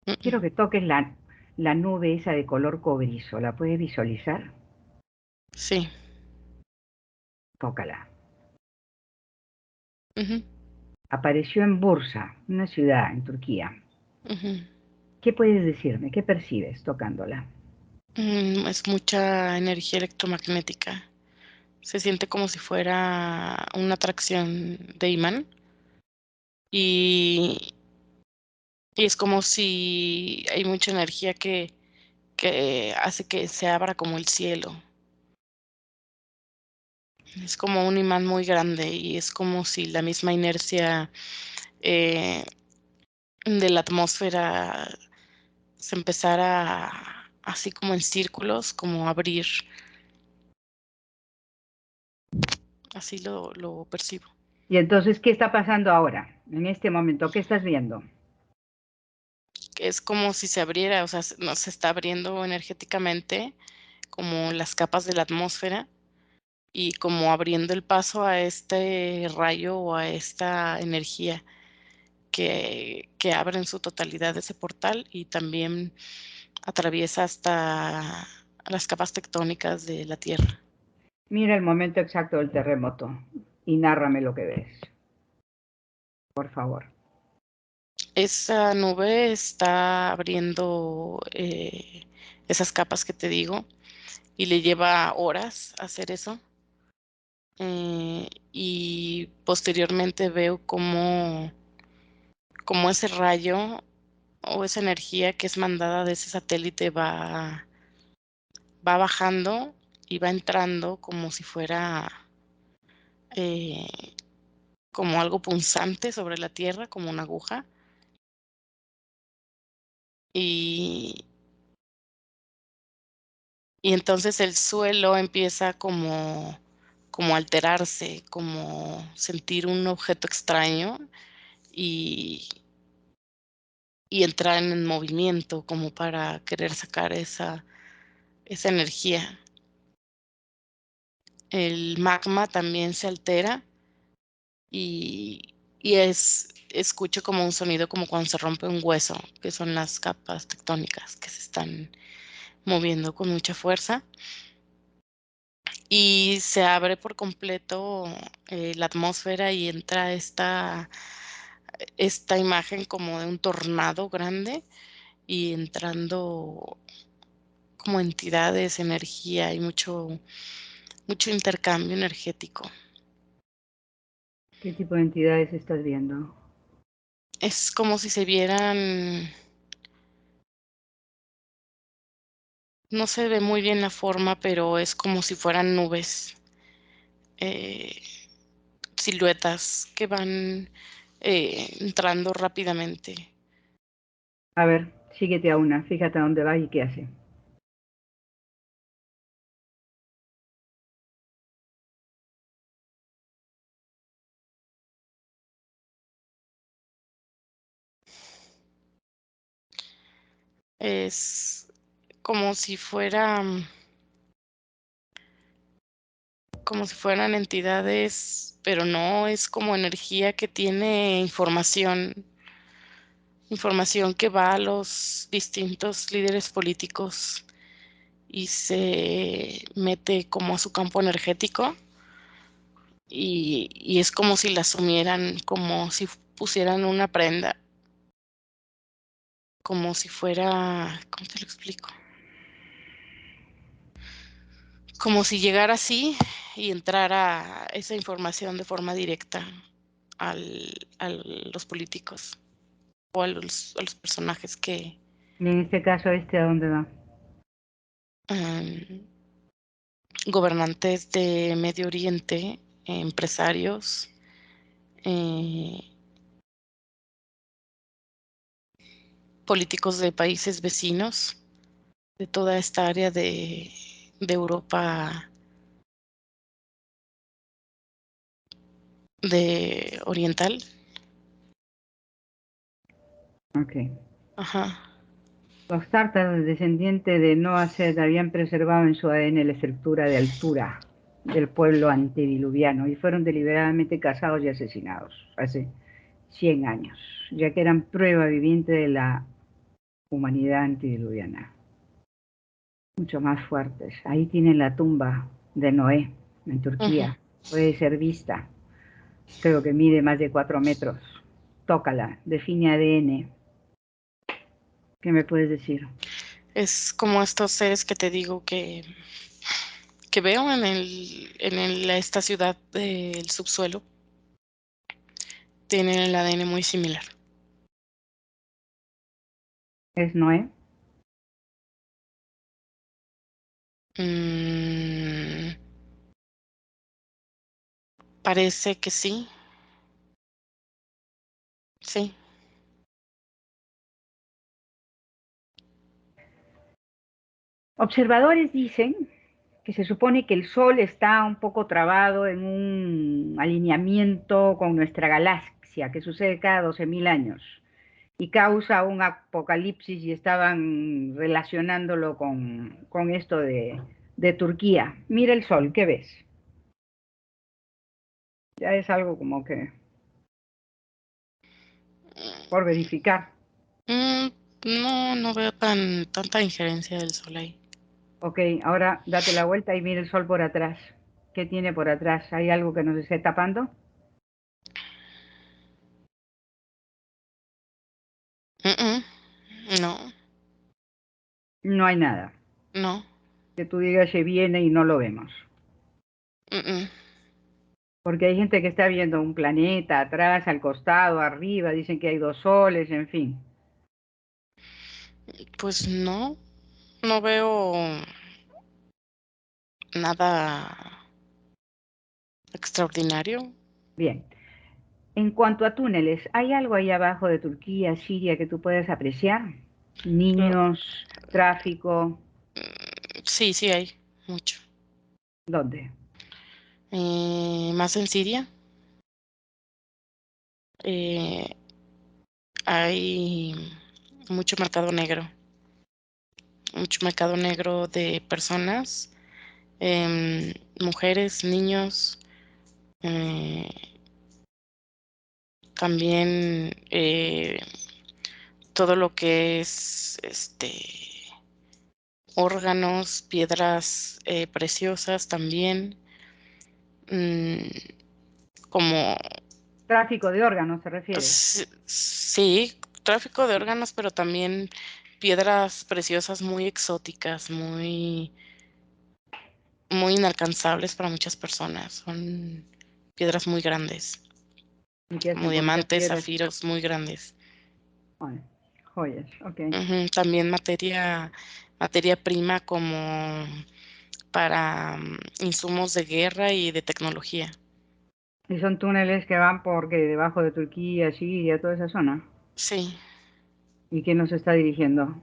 Mm, Quiero que toques la nube esa de color cobrizo. ¿La puedes visualizar? sí, Tócala. ujú, Apareció en Bursa, una ciudad en Turquía. ujú. ¿Qué puedes decirme? ¿Qué percibes tocándola? Es mucha energía electromagnética. Se siente como si fuera una atracción de imán, y y es como si hay mucha energía que hace que se abra como el cielo. Es como un imán muy grande y es como si la misma inercia, eh, de la atmósfera se empezara así como en círculos, como a abrir, así lo percibo. Y entonces, ¿qué está pasando ahora, en este momento? ¿Qué estás viendo? Es como si se abriera, o sea, no se está abriendo energéticamente como las capas de la atmósfera y como abriendo el paso a este rayo o a esta energía que abre en su totalidad ese portal y también atraviesa hasta las capas tectónicas de la Tierra. Mira el momento exacto del terremoto y nárrame lo que ves, por favor. Esa nube está abriendo, esas capas que te digo, y le lleva horas hacer eso. Y posteriormente veo cómo ese rayo o esa energía que es mandada de ese satélite va bajando y va entrando como si fuera, eh, como algo punzante sobre la Tierra, como una aguja, y entonces el suelo empieza como a alterarse, como sentir un objeto extraño, y entrar en movimiento como para querer sacar esa energía. El magma también se altera escucho como un sonido como cuando se rompe un hueso, que son las capas tectónicas que se están moviendo con mucha fuerza, y se abre por completo, la atmósfera y entra esta imagen como de un tornado grande y entrando como entidades, energía y mucho intercambio energético. ¿Qué tipo de entidades estás viendo? Es como si se vieran, no se ve muy bien la forma, pero es como si fueran nubes, eh, siluetas que van, entrando rápidamente. A ver, síguete a una, fíjate a dónde va y qué hace. Es como si fuera, como si fueran entidades, pero no, es como energía que tiene información que va a los distintos líderes políticos y se mete como a su campo energético, y es como si la sumieran, como si pusieran una prenda, como si fuera, ¿cómo te lo explico? Como si llegara así y entrara esa información de forma directa a los políticos o a los personajes que, Y en este caso, ¿este a dónde va? em, gobernantes de Medio Oriente, empresarios, eh, políticos de países vecinos, de toda esta área de Europa de oriental. Ok. Ajá. Los tártaros, descendientes de Noacer, habían preservado en su ADN la estructura de altura del pueblo antediluviano y fueron deliberadamente cazados y asesinados hace 100 años, ya que eran prueba viviente de la humanidad antediluviana. Mucho más fuertes. Ahí tienen la tumba de Noé, en Ujú. Turquía. Puede ser vista. Creo que mide más de 4 metros. Tócala, define ADN. ¿Qué me puedes decir? Es como estos seres que te digo que veo esta ciudad del subsuelo, tienen el ADN muy similar. ¿Es Noé? Mm, parece que sí, sí. Observadores dicen que se supone que el Sol está un poco trabado en un alineamiento con nuestra galaxia, que sucede cada 12.000 años y causa un apocalipsis y estaban relacionándolo con esto de Turquía. Mira el Sol, ¿qué ves? Ya es algo como que por verificar. Mm, no, no veo tanta injerencia del sol ahí. Ok, ahora date la vuelta y mira el Sol por atrás. ¿Qué tiene por atrás? ¿Hay algo que nos esté tapando? Mm, mm, no, No hay nada. no. Que tú digas se viene y no lo vemos. Mm, mm. Porque hay gente que está viendo un planeta atrás, al costado, arriba, dicen que hay dos soles, en fin. Pues no, no veo nada extraordinario. Bien. En cuanto a túneles, ¿hay algo ahí abajo de Turquía, Siria, que tú puedas apreciar? Lo- Niños, tráfico, sí, sí hay mucho. ¿dónde? Más en Siria, eh, hay mucho mercado negro de personas, mujeres, niños, eh, también todo lo que es órganos, piedras preciosas también, mm, como Tráfico de órganos, ¿se refiere? sí, tráfico de órganos, pero también piedras preciosas muy exóticas, muy inalcanzables para muchas personas. Son piedras muy grandes, ¿Y qué como hacen con esas diamantes, piedras? zafiros muy grandes. Bueno, joyas, ok. Ujú, también materia prima como para insumos de guerra y de tecnología. ¿Y son túneles que van porque debajo de Turquía, Siria, toda esa zona? Sí, ¿Y quién nos está dirigiendo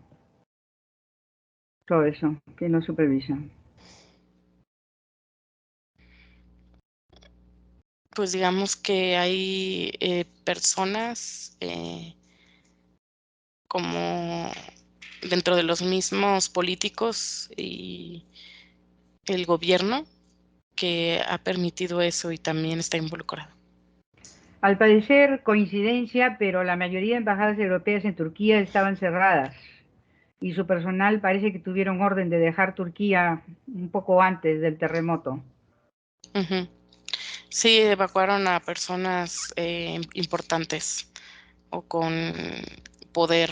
todo eso? ¿Quién nos supervisa? pues digamos que hay personas como dentro de los mismos políticos y el gobierno que ha permitido eso y también está involucrado. Al parecer, coincidencia, pero la mayoría de embajadas europeas en Turquía estaban cerradas y su personal parece que tuvieron orden de dejar Turquía un poco antes del terremoto. Ujú. Sí, evacuaron a personas importantes o con poder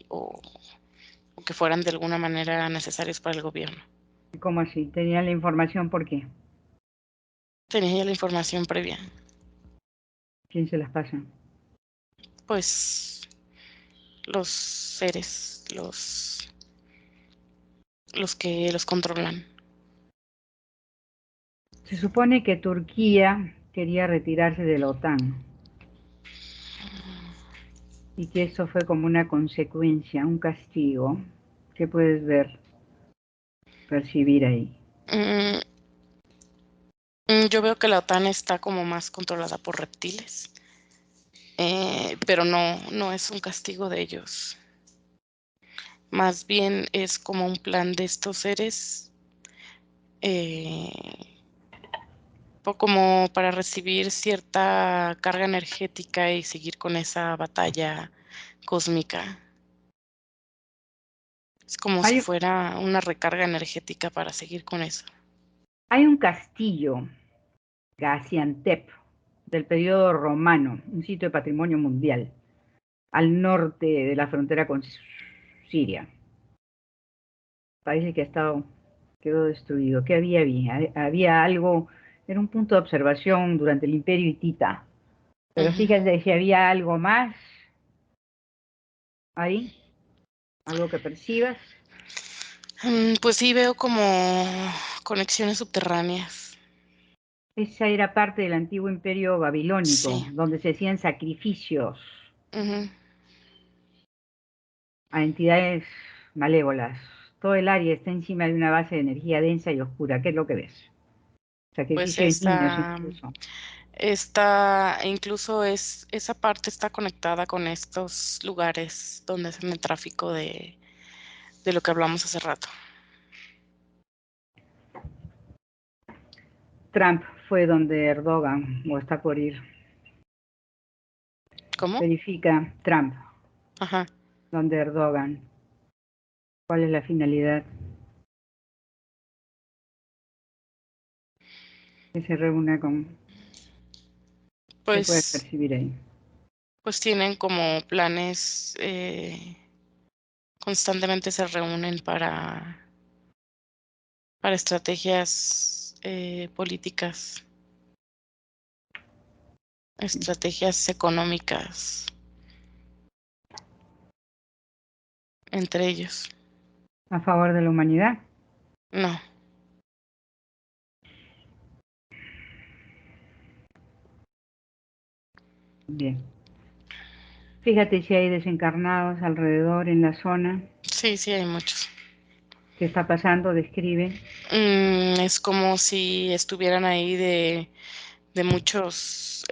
o que fueran de alguna manera necesarios para el gobierno. ¿Cómo así? ¿Tenían la información por qué? Tenía ya la información previa. ¿Quién se las pasa? Pues los seres, los que los controlan. Se supone que Turquía quería retirarse de la OTAN y que eso fue como una consecuencia, un castigo. ¿Qué puedes ver, percibir ahí? Mm, yo veo que la OTAN está como más controlada por reptiles, pero no es un castigo de ellos. Más bien es como un plan de estos seres, eh, como para recibir cierta carga energética y seguir con esa batalla cósmica. Es como si Hay, fuera una recarga energética para seguir con eso. hay un castillo, Gaziantep, del periodo romano, un sitio de patrimonio mundial, al norte de la frontera con Siria. Parece que quedó destruido. ¿Qué había ahí? Había algo, era un punto de observación durante el Imperio Hitita. Pero Ujú. fíjate si había algo más ahí, algo que percibas. Pues sí, veo como conexiones subterráneas. Esa era parte del antiguo imperio babilónico, Sí. donde se hacían sacrificios Ujú. a entidades malévolas. Todo el área está encima de una base de energía densa y oscura. ¿Qué es lo que ves? Pues Sacrificio de niños incluso. incluso esa parte está conectada con estos lugares donde hacen el tráfico de lo que hablamos hace rato. Trump fue donde Erdogan, o está por ir. ¿Cómo? Verifica Trump, Ajá. donde Erdogan. ¿Cuál es la finalidad? Que se reúna con. ¿Qué puedes Pues percibir ahí? pues tienen como planes, constantemente se reúnen para estrategias, políticas, estrategias económicas entre ellos. A favor de la humanidad. No, Bien. Fíjate si hay desencarnados alrededor en la zona. sí, hay muchos. ¿Qué está pasando? Describe. Es como si estuvieran ahí de muchos,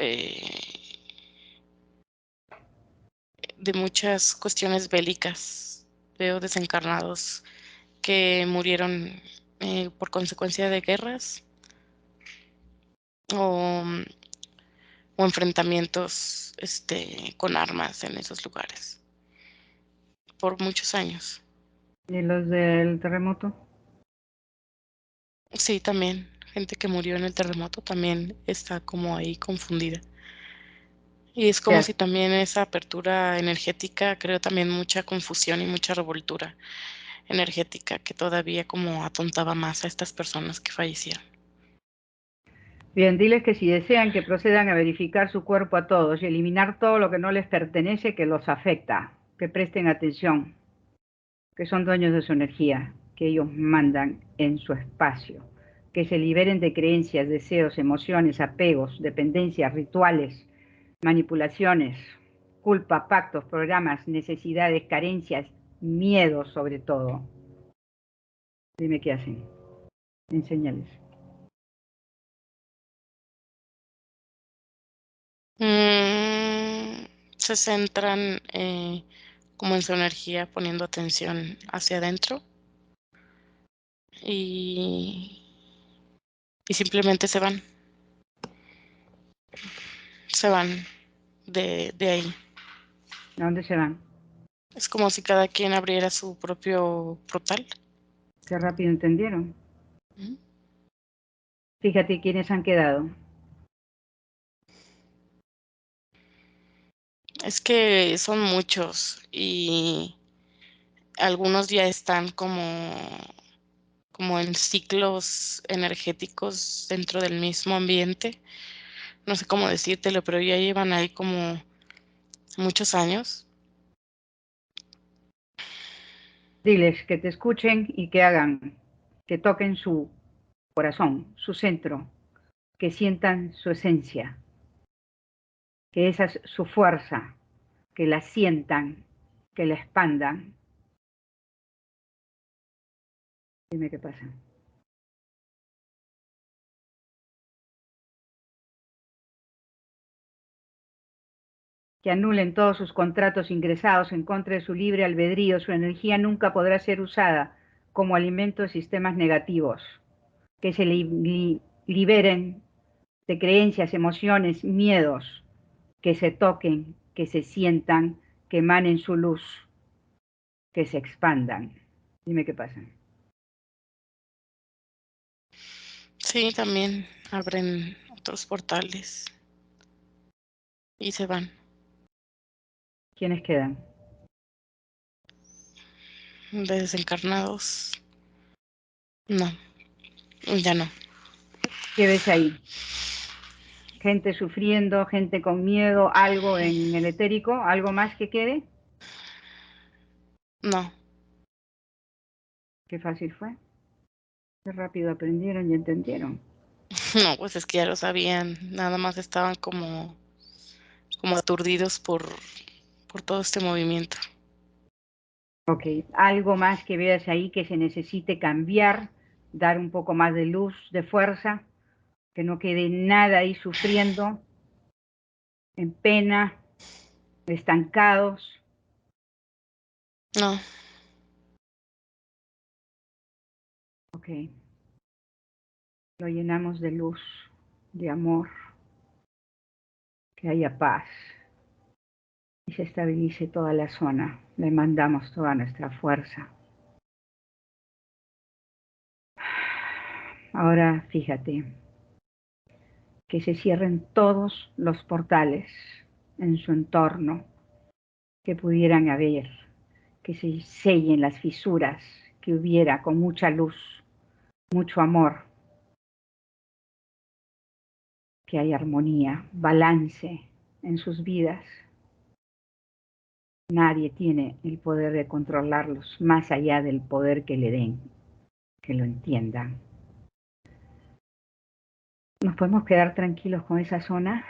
de muchas cuestiones bélicas. Veo desencarnados que murieron, por consecuencia de guerras o, o enfrentamientos, con armas en esos lugares por muchos años. ¿Y los del terremoto? Sí, también gente que murió en el terremoto también está como ahí confundida. Y es como Ya. si también esa apertura energética creó también mucha confusión y mucha revoltura energética que todavía como atontaba más a estas personas que fallecieron. Bien, diles que si desean que procedan a verificar su cuerpo a todos y eliminar todo lo que no les pertenece que los afecta, que presten atención, que son dueños de su energía, que ellos mandan en su espacio, que se liberen de creencias, deseos, emociones, apegos, dependencias, rituales, manipulaciones, culpa, pactos, programas, necesidades, carencias, miedos sobre todo. Dime qué hacen. Enséñales. Mm, Se centran, como en su energía, poniendo atención hacia adentro y, y simplemente se van de ahí. ¿A dónde se van? Es como si cada quien abriera su propio portal. Qué rápido entendieron. Ujú. Fíjate quiénes han quedado. Es que son muchos y algunos ya están como en ciclos energéticos dentro del mismo ambiente. No sé cómo decírtelo, pero ya llevan ahí como muchos años. Diles que te escuchen y que hagan, que toquen su corazón, su centro, que sientan su esencia, que esa es su fuerza, que la sientan, que la expandan. Dime qué pasa. Que anulen todos sus contratos ingresados en contra de su libre albedrío, su energía nunca podrá ser usada como alimento de sistemas negativos, que se liberen de creencias, emociones, miedos, que se toquen, que se sientan, que emanen su luz, que se expandan. Dime qué pasa. Sí, también abren otros portales y se van. ¿Quiénes quedan? Desencarnados. No, ya no. ¿Qué ves ahí? Gente sufriendo, gente con miedo, algo en el etérico, algo más que quede. No, Qué fácil fue. Qué rápido aprendieron y entendieron. no, pues es que ya lo sabían. Nada más estaban como aturdidos por todo este movimiento. Ok, algo más que veas ahí que se necesite cambiar, dar un poco más de luz, de fuerza, que no quede nada ahí sufriendo, en pena, estancados. No, Ok, lo llenamos de luz, de amor, que haya paz y se estabilice toda la zona. Le mandamos toda nuestra fuerza. Ahora fíjate, que se cierren todos los portales en su entorno que pudieran haber, que se sellen las fisuras que hubiera con mucha luz, mucho amor, que haya armonía, balance en sus vidas. Nadie tiene el poder de controlarlos más allá del poder que le den, que lo entiendan. ¿Nos podemos quedar tranquilos con esa zona?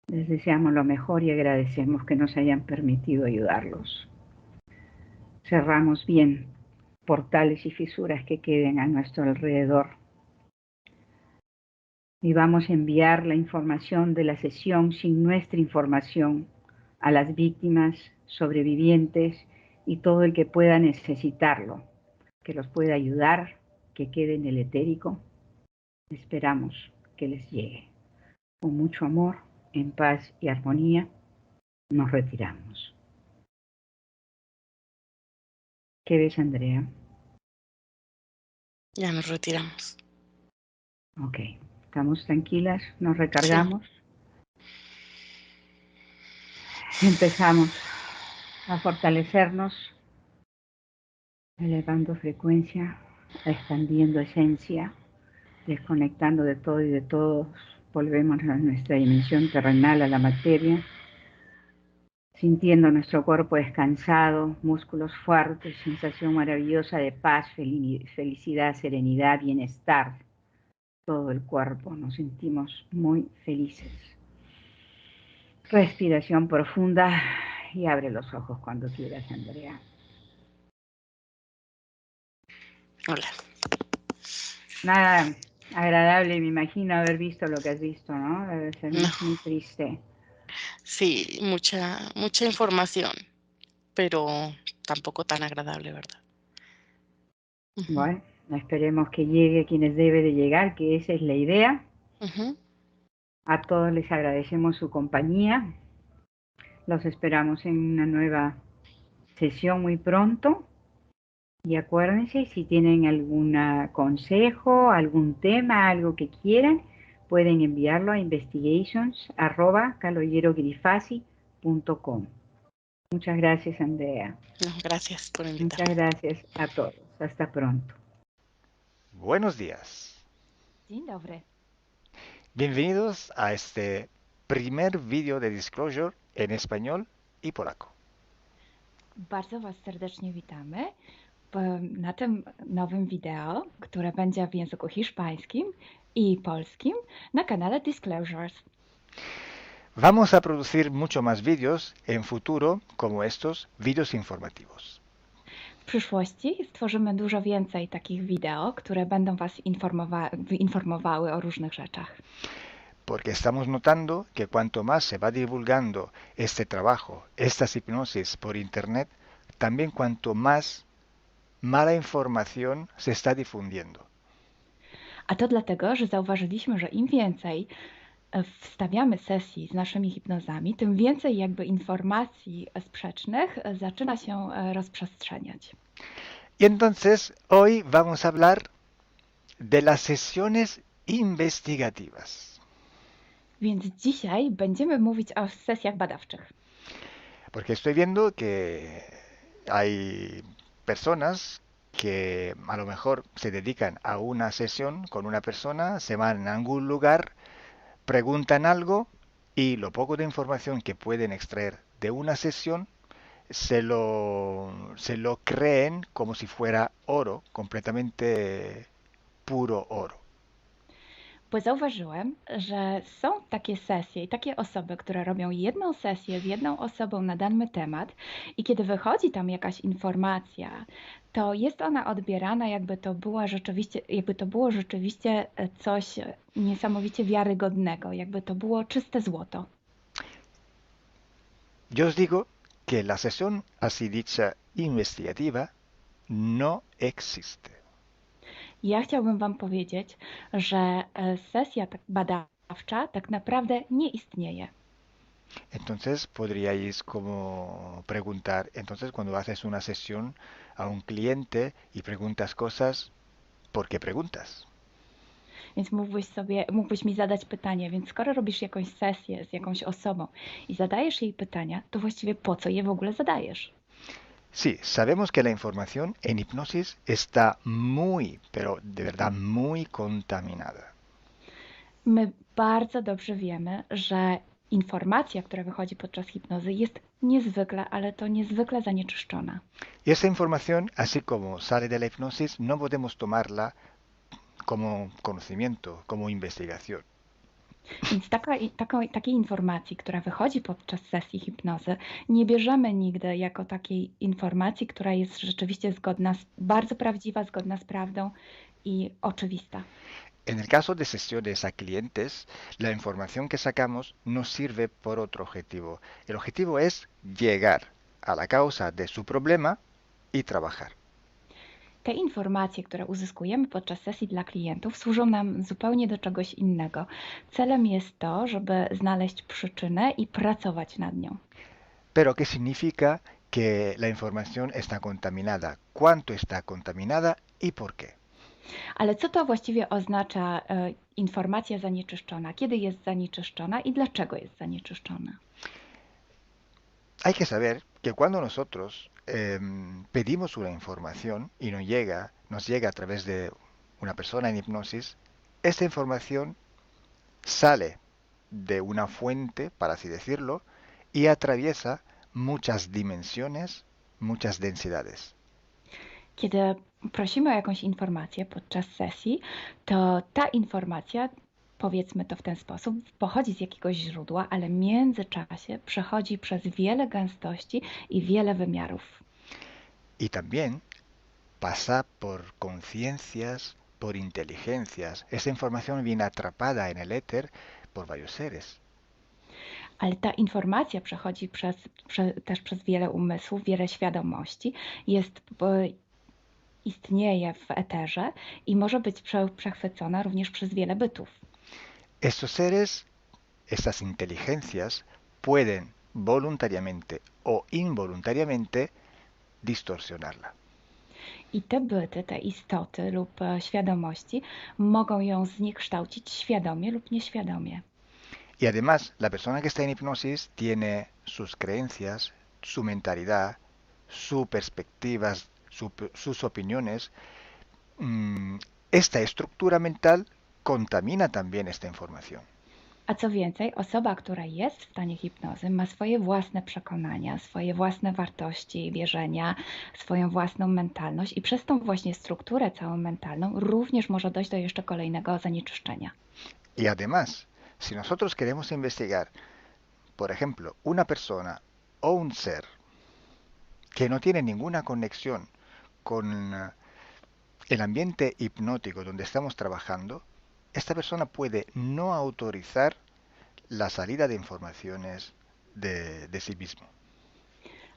Les deseamos lo mejor y agradecemos que nos hayan permitido ayudarlos. Cerramos bien portales y fisuras que queden a nuestro alrededor. Y vamos a enviar la información de la sesión sin nuestra información a las víctimas, sobrevivientes y todo el que pueda necesitarlo, que los pueda ayudar, que quede en el etérico. Esperamos que les llegue. Con mucho amor, en paz y armonía, nos retiramos. ¿Qué ves, Andrea? ya nos retiramos. Ok, estamos tranquilas, nos Sí, recargamos. Empezamos a fortalecernos, elevando frecuencia, expandiendo esencia, desconectando de todo y de todos. Volvemos a nuestra dimensión terrenal, a la materia, sintiendo nuestro cuerpo descansado, músculos fuertes, sensación maravillosa de paz, felicidad, serenidad, bienestar. Todo el cuerpo, nos sentimos muy felices. Respiración profunda y abre los ojos cuando quieras, Andrea. hola. Nada agradable, me imagino haber visto lo que has visto, ¿no? Debe ser No, muy, muy triste. Sí, mucha información, pero tampoco tan agradable, ¿verdad? Ujú, Bueno, esperemos que llegue quienes debe de llegar, que esa es la idea. ujú. A todos les agradecemos su compañía. Los esperamos en una nueva sesión muy pronto. Y acuérdense, si tienen algún consejo, algún tema, algo que quieran, pueden enviarlo a investigations@caloyerogrifasi.com. Muchas gracias, Andrea. No, gracias por Muchas invitarme. gracias a todos. Hasta pronto. Buenos días. Dzień dobry. Bienvenidos a este primer vídeo de Disclosure en español y polaco. Bardzo Was serdecznie witamy na tym nowym wideo, które będzie w języku hiszpańskim i polskim na kanale Disclosures. Vamos a producir mucho más vídeos en futuro como estos vídeos informativos. W przyszłości stworzymy dużo więcej takich wideo, które będą Was informowały o różnych rzeczach. Porque estamos notando que cuanto más se va divulgando este trabajo, estas hipnosis por internet, también cuanto más mala información se está difundiendo. A to dlatego, że zauważyliśmy, że im więcej wstawiamy sesji z naszymi hipnozami, tym więcej jakby informacji sprzecznych zaczyna się rozprzestrzeniać. Y entonces hoy vamos a hablar de las sesiones investigativas. Więc dzisiaj będziemy mówić o sesjach badawczych. Porque estoy viendo que hay personas que a lo mejor se dedican a una sesión con una persona, se van a algún lugar, preguntan algo y lo poco de información que pueden extraer de una sesión se lo creen como si fuera oro, completamente puro oro. Bo zauważyłem, że są takie sesje i takie osoby, które robią jedną sesję z jedną osobą na dany temat i kiedy wychodzi tam jakaś informacja, to jest ona odbierana jakby to było rzeczywiście coś niesamowicie wiarygodnego, jakby to było czyste złoto. Yo os digo que la sesión así dicha investigativa no existe. Ja chciałbym Wam powiedzieć, że sesja badawcza tak naprawdę nie istnieje. Entonces podríais como preguntar, entonces cuando haces una sesión a un cliente y preguntas cosas, ¿por qué preguntas? Więc mógłbyś mi zadać pytanie, więc skoro robisz jakąś sesję z jakąś osobą i zadajesz jej pytania, to właściwie po co je w ogóle zadajesz? Sí, sabemos que la información en hipnosis está muy, pero de verdad muy contaminada. My bardzo dobrze wiemy, że informacja, która wychodzi podczas hipnozy jest niezwykle, ale to niezwykle zanieczyszczona. Y esa información, así como sale de la hipnosis, no podemos tomarla como conocimiento, como investigación. Więc takiej informacji, która wychodzi podczas sesji hipnozy, nie bierzemy nigdy jako takiej informacji, która jest rzeczywiście bardzo prawdziwa, zgodna z prawdą i oczywista. En el caso de sesiones a clientes, la información que sacamos nos sirve por otro objetivo. El objetivo es llegar a la causa de su problema y trabajar. Te informacje, które uzyskujemy podczas sesji dla klientów, służą nam zupełnie do czegoś innego. Celem jest to, żeby znaleźć przyczynę i pracować nad nią. Pero ¿qué significa que la información está contaminada? ¿Cuánto está contaminada y por qué? Ale co to właściwie oznacza informacja zanieczyszczona? Kiedy jest zanieczyszczona i dlaczego jest zanieczyszczona? Hay que saber que cuando nosotros pedimos una información y nos llega a través de una persona en hipnosis, esta información sale de una fuente, para así decirlo, y atraviesa muchas dimensiones, muchas densidades. Kiedy prosimy o jakąś informację podczas sesji, to ta informacja, powiedzmy to w ten sposób, pochodzi z jakiegoś źródła, ale w międzyczasie przechodzi przez wiele gęstości i wiele wymiarów. Y también pasa por conciencias, por inteligencias. Esa información viene atrapada en el éter por varios seres. Ale ta informacja przechodzi też przez wiele umysłów, wiele świadomości, istnieje w eterze i może być przechwycona również przez wiele bytów. Estos seres, estas inteligencias, pueden voluntariamente o involuntariamente distorsionarla. I te byty, te istoty lub świadomości mogą ją zniekształcić świadomie lub nieświadomie. Y además, la persona que está en hipnosis tiene sus creencias, su mentalidad, sus perspectivas, sus opiniones. Esta estructura mental contamina también esta información. A co więcej, osoba, która jest w stanie hipnozy, ma swoje własne przekonania, swoje własne wartości, wierzenia, swoją własną mentalność i przez tą właśnie strukturę całą mentalną również może dojść do jeszcze kolejnego zanieczyszczenia. Y además, si nosotros queremos investigar, por ejemplo, una persona o un ser que no tiene ninguna conexión con el ambiente hipnótico donde estamos trabajando, esta persona puede no autorizar la salida de informaciones de sí mismo.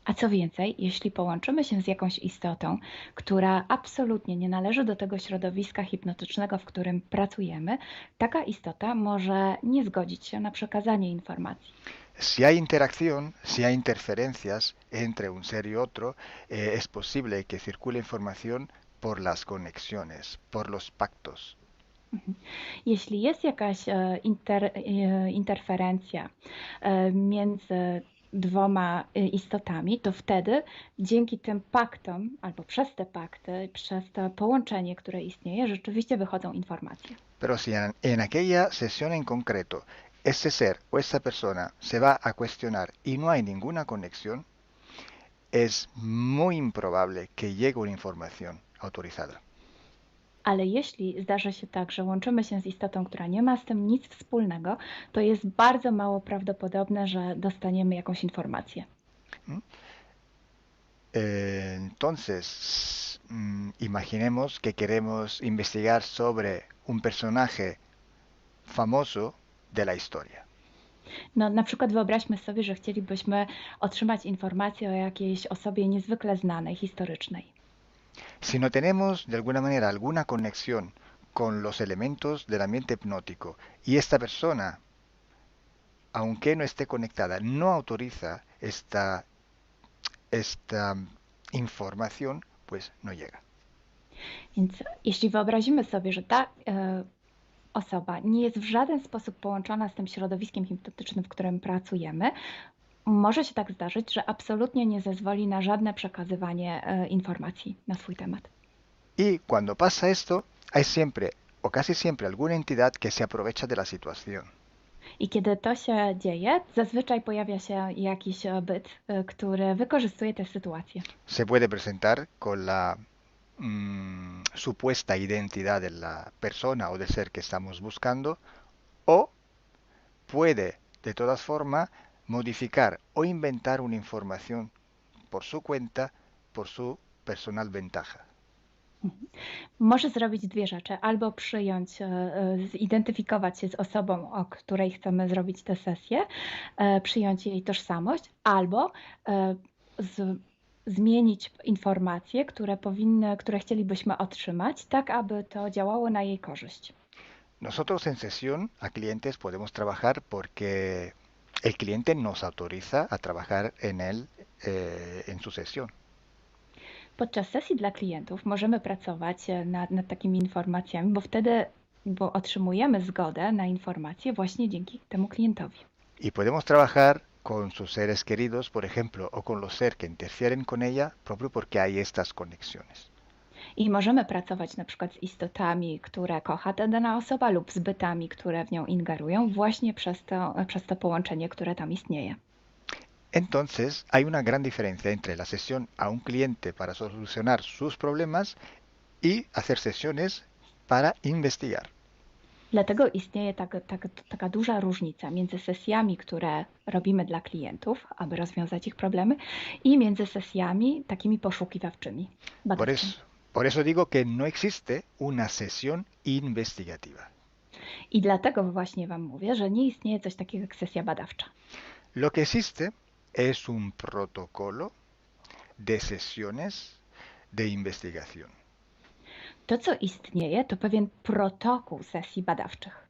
A co więcej, jeśli połączymy się z jakąś istotą, która absolutnie nie należy do tego środowiska hipnotycznego, w którym pracujemy, taka istota może nie zgodzić się na przekazanie informacji. Si hay interacción, si hay interferencias entre un ser y otro, es posible que circule información por las conexiones, por los pactos. Jeśli jest jakaś interferencja między dwoma istotami, to wtedy dzięki tym paktom, albo przez te pakty, przez to połączenie, które istnieje, rzeczywiście wychodzą informacje. Pero si en aquella sesión en concreto ese ser o esa persona se va a cuestionar y no hay ninguna conexión, es muy improbable que llegue una información autorizada. Ale jeśli zdarzy się tak, że łączymy się z istotą, która nie ma z tym nic wspólnego, to jest bardzo mało prawdopodobne, że dostaniemy jakąś informację. Entonces, imaginemos que queremos investigar sobre un personaje famoso de la historia. No, na przykład wyobraźmy sobie, że chcielibyśmy otrzymać informację o jakiejś osobie niezwykle znanej, historycznej. Si no tenemos de alguna manera alguna conexión con los elementos del ambiente hipnótico y esta persona, aunque no esté conectada, no autoriza esta información, pues no llega. Więc jeśli wyobrazimy sobie, że ta osoba nie jest w żaden sposób połączona z tym środowiskiem hipnotycznym, w którym pracujemy, może się tak zdarzyć, że absolutnie nie zezwoli na żadne przekazywanie informacji na swój temat. Y cuando pasa esto, hay siempre o casi siempre alguna entidad que se aprovecha de la situación. I kiedy to się dzieje, zazwyczaj pojawia się jakiś byt, który wykorzystuje tę sytuację. Se puede presentar con la supuesta identidad de la persona o del ser que estamos buscando, o puede de todas formas modificar o inventar una información por su cuenta, por su personal ventaja. Może zrobić dwie rzeczy. Albo przyjąć, zidentyfikować się z osobą, o której chcemy zrobić tę sesję, przyjąć jej tożsamość, albo zmienić informacje, które chcielibyśmy otrzymać, tak aby to działało na jej korzyść. Nosotros en sesión a clientes podemos trabajar porque el cliente nos autoriza a trabajar en él en su sesión. Podczas sesji dla klientów możemy pracować nad takimi informacjami, bo otrzymujemy zgodę na informacje właśnie dzięki temu klientowi. Y podemos trabajar con sus seres queridos, por ejemplo, o con los seres que interfieren con ella, propio porque hay estas conexiones. I możemy pracować na przykład z istotami, które kocha ta dana osoba, lub z bytami, które w nią ingerują, właśnie przez to połączenie, które tam istnieje. Entonces, hay una gran diferencia entre la sesión a un cliente para solucionar sus problemas y hacer sesiones para investigar. Dlatego istnieje taka duża różnica między sesjami, które robimy dla klientów, aby rozwiązać ich problemy, i między sesjami takimi poszukiwawczymi, badawczymi. Por eso digo que no existe una sesión investigativa. I dlatego właśnie Wam mówię, że nie istnieje coś takiego jak sesja badawcza. Lo que existe es un protocolo de sesiones de investigación. To, co istnieje, to pewien protokół sesji badawczych.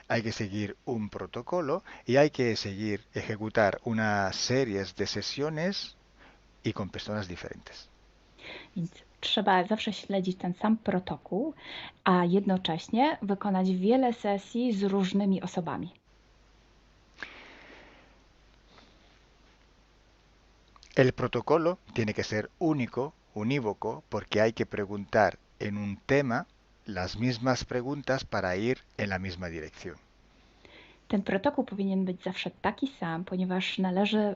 Hay que seguir un protocolo y hay que seguir, ejecutar unas series de sesiones y con personas diferentes. Więc trzeba zawsze śledzić ten sam protokół, a jednocześnie wykonać wiele sesji z różnymi osobami. El protocolo tiene que ser único, unívoco, porque hay que preguntar en un tema las mismas preguntas para ir en la misma dirección. Ten protokół powinien być zawsze taki sam, ponieważ należy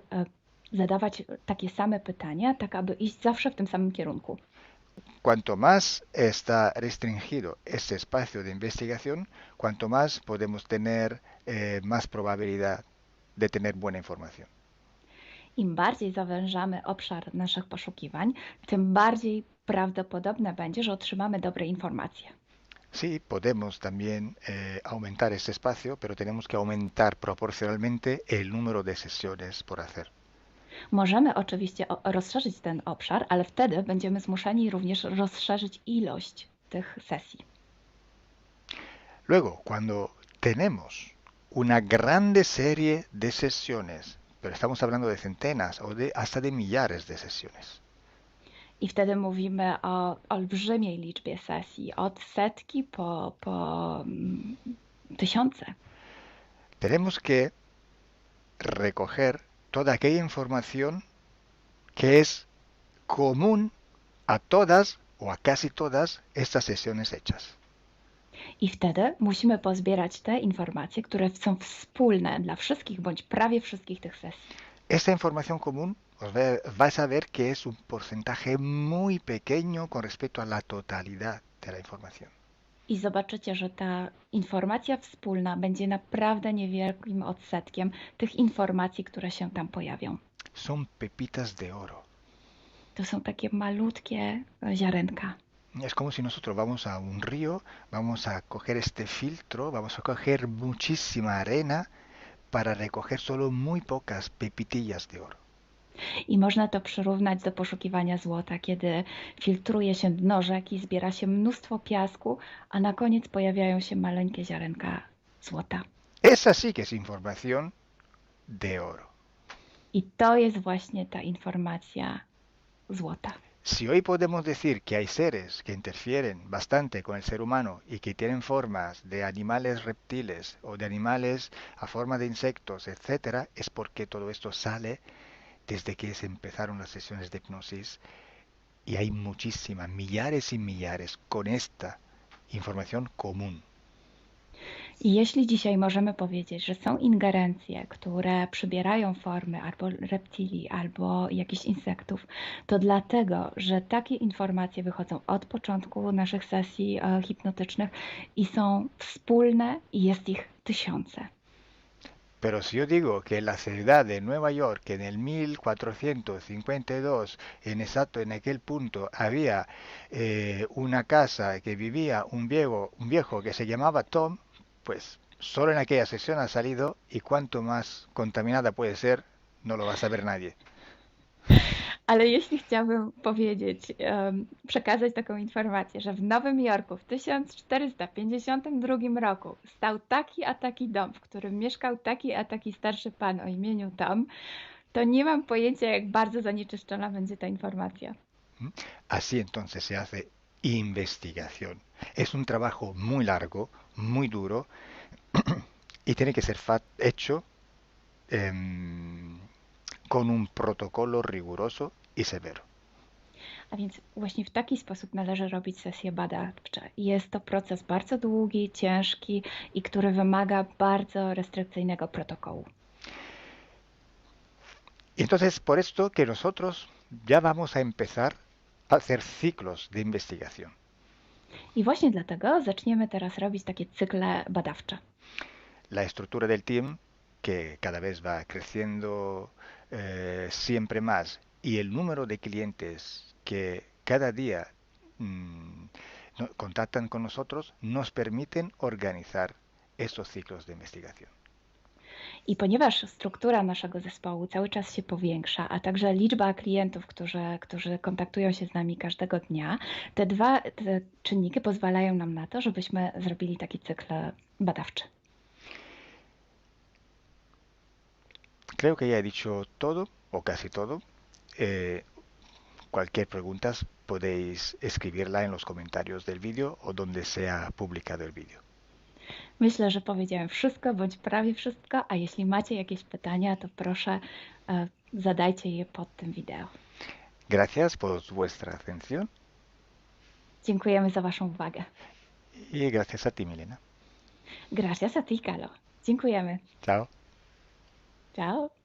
zadawać takie same pytania, tak aby iść zawsze w tym samym kierunku. Cuanto más está restringido este espacio de investigación, cuanto más podemos tener más probabilidad de tener buena información. Im bardziej zawężamy obszar naszych poszukiwań, tym bardziej prawdopodobne będzie, że otrzymamy dobre informacje. Sí, podemos también aumentar este espacio, pero tenemos que aumentar proporcionalmente el número de sesiones por hacer. Możemy oczywiście rozszerzyć ten obszar, ale wtedy będziemy zmuszeni również rozszerzyć ilość tych sesji. Luego, cuando tenemos una grande serie de sesiones, pero estamos hablando de centenas o hasta de millares de sesiones, I wtedy mówimy o olbrzymiej liczbie sesji, od setki po tysiące. tenemos que recoger toda aquella información que es común a todas o a casi todas estas sesiones hechas. I wtedy musimy pozbierać te informacje, które są wspólne dla wszystkich bądź prawie wszystkich tych sesji. Esta información común vais a ver que es un porcentaje muy pequeño con respecto a la totalidad de la información. I zobaczycie, że ta informacja wspólna będzie naprawdę niewielkim odsetkiem tych informacji, które się tam pojawią. Son pepitas de oro. To są takie malutkie ziarenka. Es como si nosotros vamos a un río, vamos a coger este filtro, vamos a coger muchísima arena para recoger solo muy pocas pepitillas de oro. I można to przyrównać do poszukiwania złota, kiedy filtruje się dno rzeki, zbiera się mnóstwo piasku, a na koniec pojawiają się maleńkie ziarenka złota. Esa sí que es información de oro. I to jest właśnie ta informacja złota. Si hoy podemos decir que hay seres que interfieren bastante con el ser humano y que tienen formas de animales reptiles o de animales a forma de insectos, etc., es porque todo esto sale desde que se empezaron las sesiones de hipnosis y hay muchísimas, millares y millares con esta información común. I jeśli dzisiaj możemy powiedzieć, że są ingerencje, które przybierają formy albo reptilii, albo jakichś insektów, to dlatego, że takie informacje wychodzą od początku naszych sesji hipnotycznych i są wspólne i jest ich tysiące. Pero si yo digo que en la ciudad de Nueva York, en el 1452, en aquel punto, había una casa que vivía un viejo que se llamaba Tom, pues solo en aquella sesión ha salido y cuanto más contaminada puede ser, no lo va a saber nadie. Ale jeśli chciałabym powiedzieć, przekazać taką informację, że w Nowym Jorku w 1452 roku stał taki a taki dom, w którym mieszkał taki a taki starszy pan o imieniu Tom, to nie mam pojęcia, jak bardzo zanieczyszczona będzie ta informacja. Así entonces se hace investigación. Es un trabajo muy largo, muy duro y tiene que ser hecho con un protocolo riguroso y severo. A więc właśnie w taki sposób należy robić sesje badawcze. Jest to proces bardzo długi, ciężki i który wymaga bardzo restrykcyjnego protokołu. Y entonces por esto que nosotros ya vamos a empezar a hacer ciclos de investigación. I właśnie dlatego zaczniemy teraz robić takie cykle badawcze. La estructura del team, que cada vez va creciendo siempre más, y el número de clientes que cada día contactan con nosotros, nos permiten organizar estos ciclos de investigación. I ponieważ struktura naszego zespołu cały czas się powiększa, a także liczba klientów, którzy kontaktują się z nami każdego dnia, te czynniki pozwalają nam na to, żebyśmy zrobili taki cykl badawczy. Creo que ya he dicho todo, o casi todo. Cualquier pregunta podéis escribirla en los comentarios del vídeo o donde sea publicado el vídeo. Myślę, że powiedziałem wszystko, bądź prawie wszystko, a jeśli macie jakieś pytania, to proszę zadajcie je pod tym wideo. Gracias por vuestra atención Dziękujemy za Waszą uwagę. y gracias a ti, Milena. Gracias a ti, Kalo. Dziękujemy. Chao. Ciao.